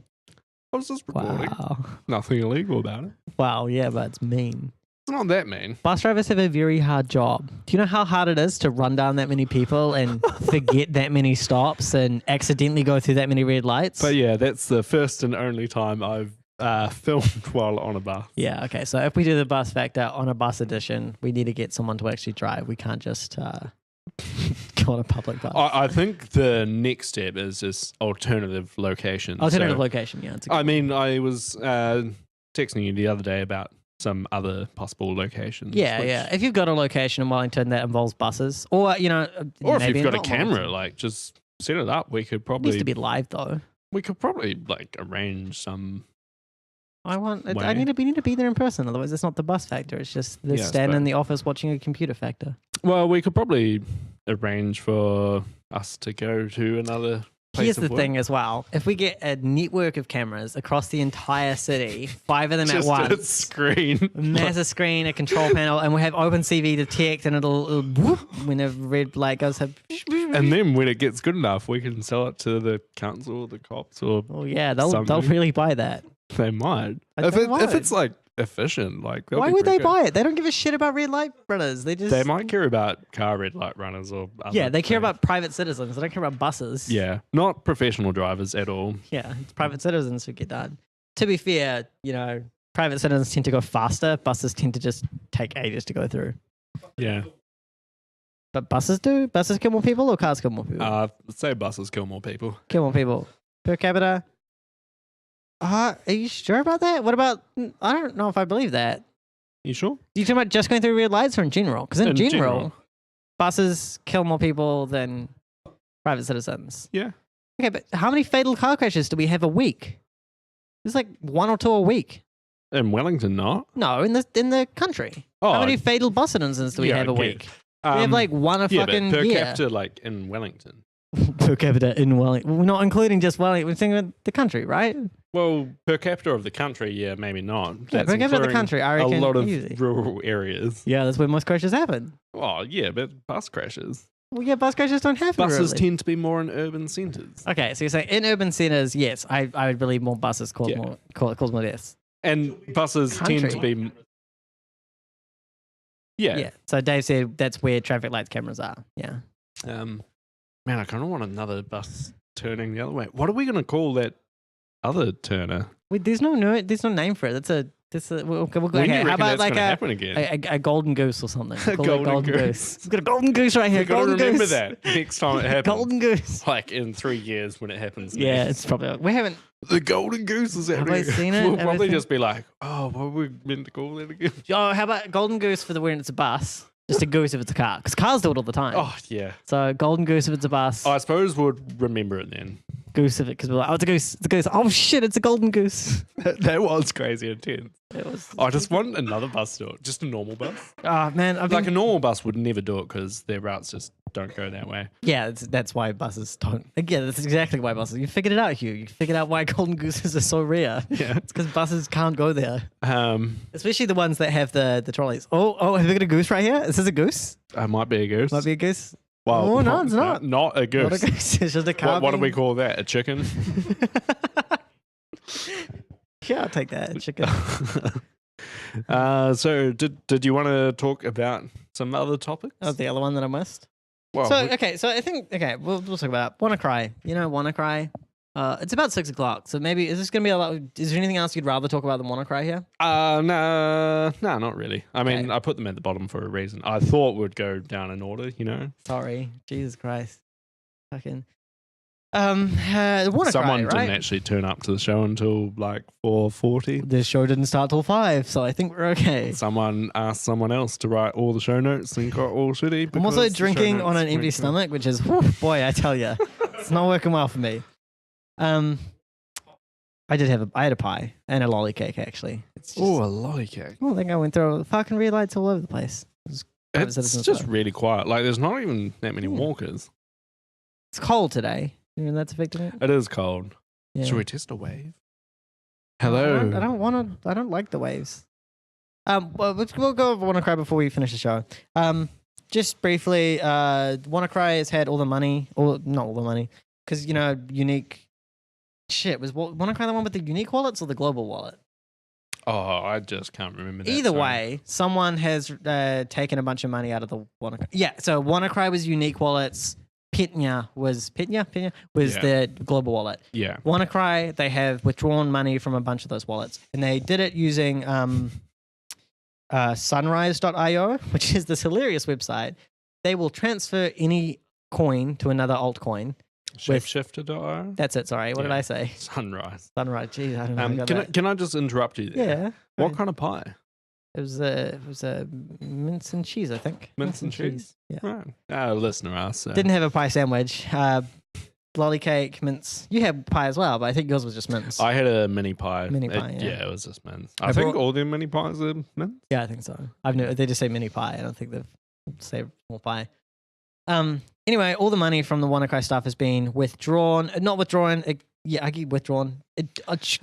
I was just recording. Wow. Nothing illegal about it. Wow, yeah, but it's mean. It's not that mean. Bus drivers have a very hard job. Do you know how hard it is to run down that many people and forget that many stops and accidentally go through that many red lights? But yeah, that's the first and only time I've filmed while on a bus. Yeah, okay. So if we do the bus factor on a bus edition, we need to get someone to actually drive. We can't just go on a public bus. I think the next step is just alternative locations. Alternative So, location, yeah. It's a good I mean, I was texting you the other day about some other possible locations. Yeah, which- yeah. If you've got a location in Wellington that involves buses, or Or if maybe you've got a not camera, Wellington. like just set it up. We could It needs probably to be live though. like arrange some. I Way. need to be there in person. Otherwise, it's not the bus factor. It's just the Yeah, stand but- in the office watching a computer factor. Well, we could probably arrange for us to go to another place. Here's of the work. thing as well. If we get a network of cameras across the entire city, 5 of them at Just a once, screen. massive screen, a control panel, and we have OpenCV detect, and it'll whoop when a red light goes. And then when it gets good enough, we can sell it to the council, the cops, or Oh yeah, they'll Something. really buy that. they might. I If think if they it's like efficient, like that'll Why be would they pretty good. buy it? They don't give a shit about red light runners. They just They might care about car red light runners or other yeah, they care things. about private citizens. They don't care about buses. Yeah, not professional drivers at all. Yeah, it's private citizens who get done. To be fair, private citizens tend to go faster. Buses tend to just take ages to go through. Yeah, But buses do? Buses kill more people or cars kill more people? say buses kill more people. Kill more people. Per capita? Are you sure about that? What about, I don't know if I believe that. You sure? You talking about just going through red lights or in general? Because in In general, general. buses kill more people than private citizens. Yeah. Okay, but how many fatal car crashes do we have a week? There's like 1 or 2 a week. In Wellington, not. No, in the country. Oh, How many fatal bus incidents do we yeah, have a I get week? We have like one a yeah, fucking but per year. capita, like in Wellington. Per capita in Wellington. We're not including just Wellington. We're thinking about the country, right? Well, per capita of the country, yeah, maybe not. Yeah, per capita of the including country, I reckon a lot of easy. rural areas. Yeah, that's where most crashes happen. Oh, yeah, but bus crashes. Well, yeah, bus crashes don't happen. Buses really. tend to be more in urban centres. Okay, so you're saying in urban centres, yes, I would believe more buses cause Yeah. cause more deaths. And buses tend to Country. be. Yeah. Yeah. So Dave said that's where traffic lights cameras are. Yeah. Man, I kind of want another bus turning the other way. What are we going to call that other turner? Wait, there's no name for it. We'll go, When do you okay, how reckon about that's like going to happen again? a golden goose or something? A Call it golden goose. We've got a golden goose right here. We've got to Golden remember goose. that next time it happens. Golden goose. Like in 3 years when it happens. Yeah, next. it's probably we haven't. The golden goose is Have happening. I seen it? We'll Have I probably seen- just be like, oh, what were we meant to call it again? Oh, how about golden goose for the when it's a bus? Just a goose if it's a car, because cars do it all the time. Oh, yeah. So golden goose if it's a bus. I suppose we'll remember it then. Goose if it because we're like, oh, it's a goose. It's a goose. Oh shit, it's a golden goose. That was crazy intense. It was. I just want another bus to do it. Just a normal bus. Oh man, I've been, Like a normal bus would never do it because their routes just don't go that way. yeah, that's why buses don't. Again, that's exactly why buses. You figured it out, Hugh. You figured out why golden gooses are so rare. Yeah. It's because buses can't go there, Um, especially the ones that have the trolleys. Oh, have we got a goose right here? Is this a goose? I might be a goose. Might be a goose. Well, Oh, no, it's not. Not a goose. Not a goose. It's just a car. What do we call that? A chicken? Yeah, I'll take that. Chicken. So did you want to talk about some other topics? That was the other one that I missed. Well, So I think we'll talk about WannaCry. You know WannaCry. It's about 6 o'clock. So maybe is this gonna be a lot? Is there anything else you'd rather talk about than WannaCry here? no, not really. I mean, Okay. I put them at the bottom for a reason. I thought we'd go down in order, you know. Sorry, Jesus Christ, fucking. WannaCry, Someone right? didn't actually turn up to the show until like 4:40. This show didn't start till 5, so I think we're okay. Someone asked someone else to write all the show notes and got all shitty. I'm also because the show drinking on notes an empty weren't good. stomach, which is whew, boy, I tell you, it's not working well for me. I had a pie and a lolly cake actually. It's just, Oh, a lolly cake. I think I went through fucking red lights all over the place. It was private It's citizens just though. really quiet. Like, there's not even that many Yeah. walkers. It's cold today. You know that's affecting it. It is cold. Yeah. Should we test a wave? I Hello. don't want to. I don't like the waves. Well, we'll go over WannaCry before we finish the show. Just briefly, WannaCry has had all the money, or not all the money, because unique. Shit, was WannaCry the one with the unique wallets or the global wallet? Oh, I just can't remember that. Either sorry. way, someone has taken a bunch of money out of the WannaCry. Yeah, so WannaCry was unique wallets. Pitnya was Yeah. the global wallet. Yeah. WannaCry, they have withdrawn money from a bunch of those wallets, and they did it using sunrise.io, which is this hilarious website. They will transfer any coin to another altcoin. Shapeshifter.io? That's it. Sorry, what did Yeah. I say? Sunrise. Sunrise. Jeez, I don't know. how I got that. Can I just interrupt you there? Yeah. What kind of pie? It was a mince and cheese, I think. Mince and cheese? Yeah. Right. Listener asked. So. Didn't have a pie sandwich. Lolly cake, mince. You had pie as well, but I think yours was just mince. I had a mini pie. Mini pie, yeah. Yeah, it was just mince. I I think brought- all the mini pies are mince. Yeah, I think so. They just say mini pie. I don't think they've say small pie. Anyway, all the money from the WannaCry stuff has been withdrawn. Not withdrawn. I keep withdrawn.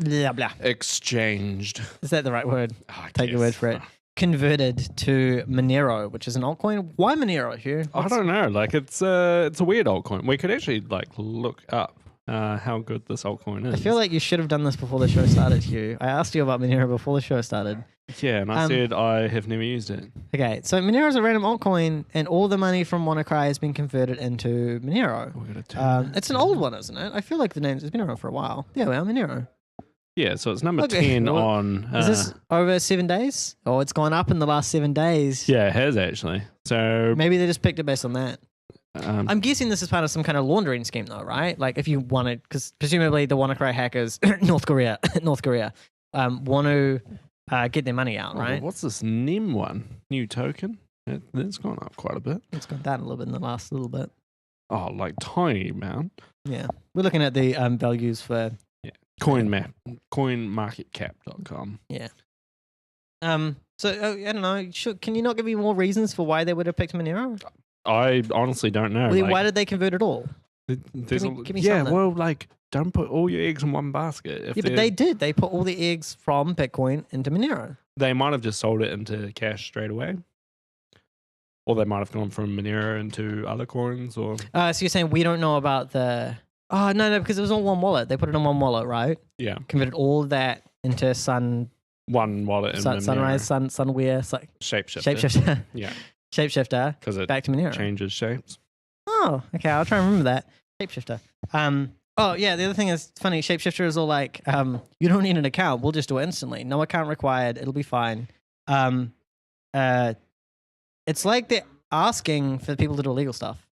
Blah, blah. Exchanged. Is that the right word? I Take your word for it. Converted to Monero, which is an altcoin. Why Monero, Hugh? I don't know. Like it's a weird altcoin. We could actually look up how good this altcoin is. I feel like you should have done this before the show started, Hugh. I asked you about Monero before the show started. Yeah, and I said I have never used it. Okay, so Monero is a random altcoin, and all the money from WannaCry has been converted into Monero. We're gonna turn It's an old one, isn't it? I feel like the name's been around for a while. Yeah, well, Monero. Yeah, so it's number Okay. 10 Well, on. Is this over 7 days? Oh, it's gone up in the last 7 days. Yeah, it has actually. So Maybe they just picked it based on that. um, I'm guessing this is part of some kind of laundering scheme, though, right? Like if you wanted, because presumably the WannaCry hackers, North Korea, want to get their money out, right? What's this NIM one? New token? That's gone up quite a bit. It's gone down a little bit in the last little bit. Oh, like tiny amount. Yeah, we're looking at the values for. Coinmarketcap.com. So I don't know. Can you not give me more reasons for why they would have picked Monero? I honestly don't know. Well, then like, why did they convert it all? there's give me yeah, something. well, like, don't put all your eggs in one basket. If Yeah, but they did. They put all the eggs from Bitcoin into Monero. They might have just sold it into cash straight away. Or they might have gone from Monero into other coins or... So you're saying we don't know about the... Oh, no, because it was all one wallet. They put it in one wallet, right? Yeah. Converted all of that into One wallet in Monero. Sunrise, Sunwear, Shapeshifter. Shapeshifter. Yeah. Shapeshifter. Because it Back to Monero. changes shapes. Oh, okay. I'll try and remember that. Shapeshifter. Oh, yeah. The other thing is funny. Shapeshifter is all like, you don't need an account. We'll just do it instantly. No account required. It'll be fine. It's like they're asking for people to do illegal stuff.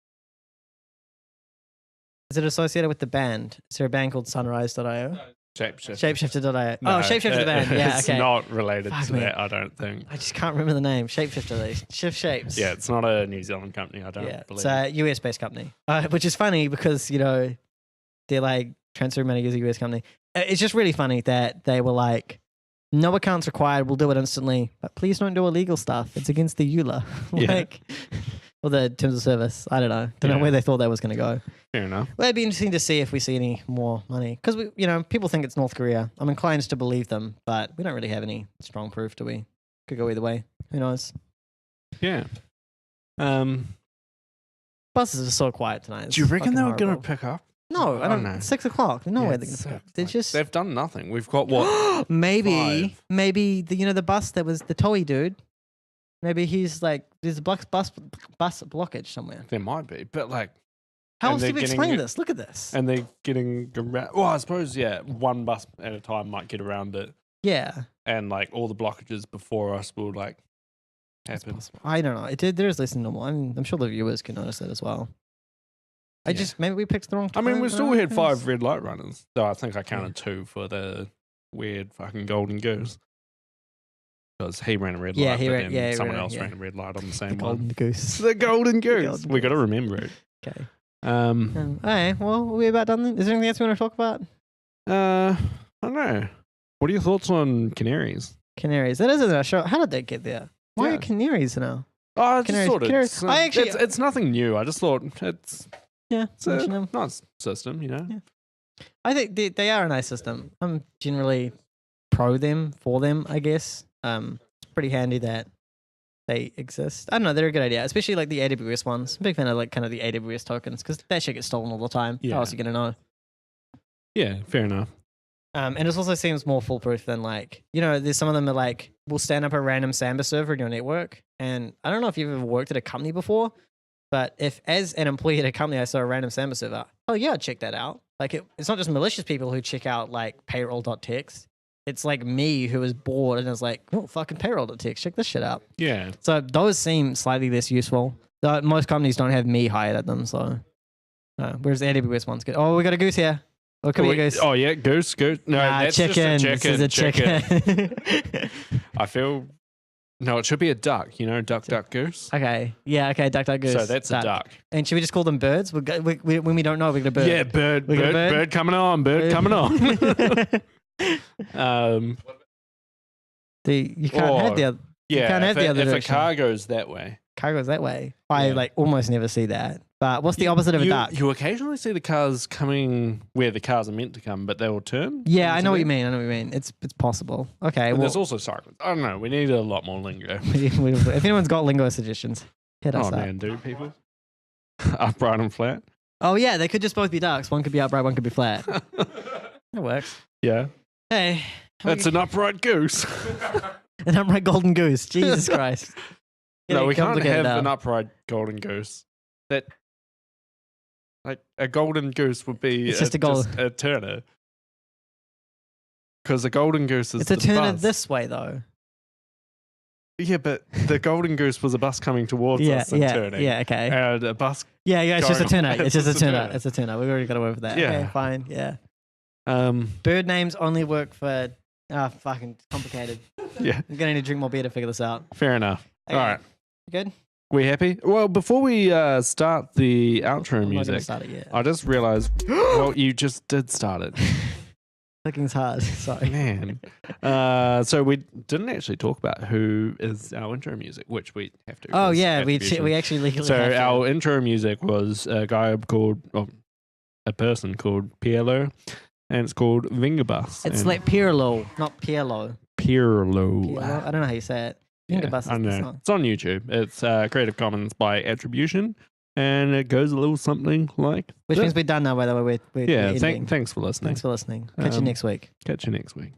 Is it associated with the band? Is there a band called Sunrise.io? Shapeshifter. Shapeshifter.io. No, Oh, Shapeshifter the band. Yeah, It's okay. not related Fuck to me. that, I don't think. I just can't remember the name. Shapeshifter. They shift shapes. Yeah, it's not a New Zealand company, I don't Yeah, believe. it's a US-based company, which is funny because, they're like transferring money as a US company. It's just really funny that they were like, no accounts required, we'll do it instantly, but please don't do illegal stuff. It's against the EULA. Yeah. Or the terms of service. I don't know. Don't know Yeah. where they thought that was going to go. Fair enough. Well, it'd be interesting to see if we see any more money. Because, people think it's North Korea. I'm inclined to believe them, but we don't really have any strong proof, do we? Could go either way. Who knows? Yeah. Buses are so quiet tonight. Do you It's reckon they fucking were going to horrible. pick up? No, I don't know. It's 6 o'clock. No Yeah, way they're going to so, pick up. They're like, just... They've done nothing. We've got what? maybe Five. the bus that was the towy dude. Maybe he's like there's a bus blockage somewhere. There might be, but like, How And else do they're we getting explain it- this? Look at this. and they're getting around. Well, I suppose, yeah, one bus at a time might get around it, Yeah, and like all the blockages before us will like it's happen. possible. I don't know. There is less than normal. I'm sure the viewers can notice that as well. Yeah. Maybe we picked the wrong I time. mean, we still don't had know. 5 red light runners, so I think I counted 2 for the weird fucking Golden Goose. Because he ran a red Yeah, light, he but ran- then yeah, he someone ran, else yeah. ran a red light on the The same Golden one. Goose. The Golden Goose. Golden We got to Goose. remember it. Okay. Um, All right. Well, we're about done then. Is there anything else you want to talk about? I don't know. What are your thoughts on canaries? Canaries. That isn't a show. How did they get there? Why Yeah. are canaries now? Oh, I just Canaries- thought canaries- it's, I actually- it's nothing new. I just thought it's Yeah, a mention 'em. nice system, you know. Yeah. I think they are a nice system. I'm generally for them, I guess. It's pretty handy that they exist. I don't know, they're a good idea, especially like the AWS ones. I'm a big fan of like kind of the AWS tokens because that shit gets stolen all the time. Yeah. How else are you gonna know? Yeah, fair enough. And it also seems more foolproof than like, there's some of them that like will stand up a random Samba server in your network. And I don't know if you've ever worked at a company before, but if as an employee at a company I saw a random Samba server, oh yeah, I'd check that out. Like it's not just malicious people who check out like payroll.txt. It's like me who was bored and was like, oh, fucking payroll.txt, check this shit out. Yeah. So those seem slightly less useful. Most companies don't have me hired at them, so. Whereas the AWS one's good. Oh, we got a goose here. Oh, could be a goose. Oh yeah, goose. No, that's chicken. just a chicken. This is a chicken. I feel no, it should be a duck. You know, duck, goose. Okay. Yeah. Okay. Duck, goose. So that's a duck. And should we just call them birds? When we don't know, we get a bird. Yeah, bird. We got a bird? Bird coming on. Bird coming on. You can't have the other. Yeah, can't have the other if a direction. car goes that way. Car goes that way. I Yeah. like almost never see that. But what's the opposite of a duck? You occasionally see the cars coming where the cars are meant to come, but they will turn. Yeah, I into know what them. you mean. It's possible. Okay. And Well, there's also cyclists. I don't know. We need a lot more lingo. if anyone's got lingo suggestions, hit us Oh up. man, do people upright and flat? Oh yeah, they could just both be ducks. One could be upright, one could be flat. That works. Yeah, Hey, it's an upright goose. an upright golden goose. Jesus Christ. No, Getting we can't complicated have now. an upright golden goose. That, like, a golden goose would be It's just a a turner. Because a golden goose is It's a the turner bus. this way though. Yeah, but the golden goose was a bus coming towards us and turning. Yeah, okay. And a bus. Yeah, it's just a going turner. on. It's just a turner. It's a turner. We've already got away with that. Yeah. Okay, fine. Yeah. Um. Bird names only work for fucking complicated. Yeah. I'm gonna need to drink more beer to figure this out. Fair enough. Okay. All right. Good? We happy? Well, before we start the outro I'm not gonna music, start it yet. I just realized. Well, you just did start it. Clicking's hard. Sorry. Man. So we didn't actually talk about who is our intro music, which we have to. Oh 'cause yeah, we attribution. actually legally So have to. our intro music was a guy called, a person called Pierlo, and it's called Vingabus. It's and like Pirlo, not Pierlo. Pierlo. I don't know how you say it. Yeah, Vingabus I is the know. song. It's on YouTube. It's Creative Commons by attribution, and it goes a little something like. Which this. means we're done now. By the way, we're Yeah. ending. Thanks for listening. Thanks for listening. Catch you next week. Catch you next week.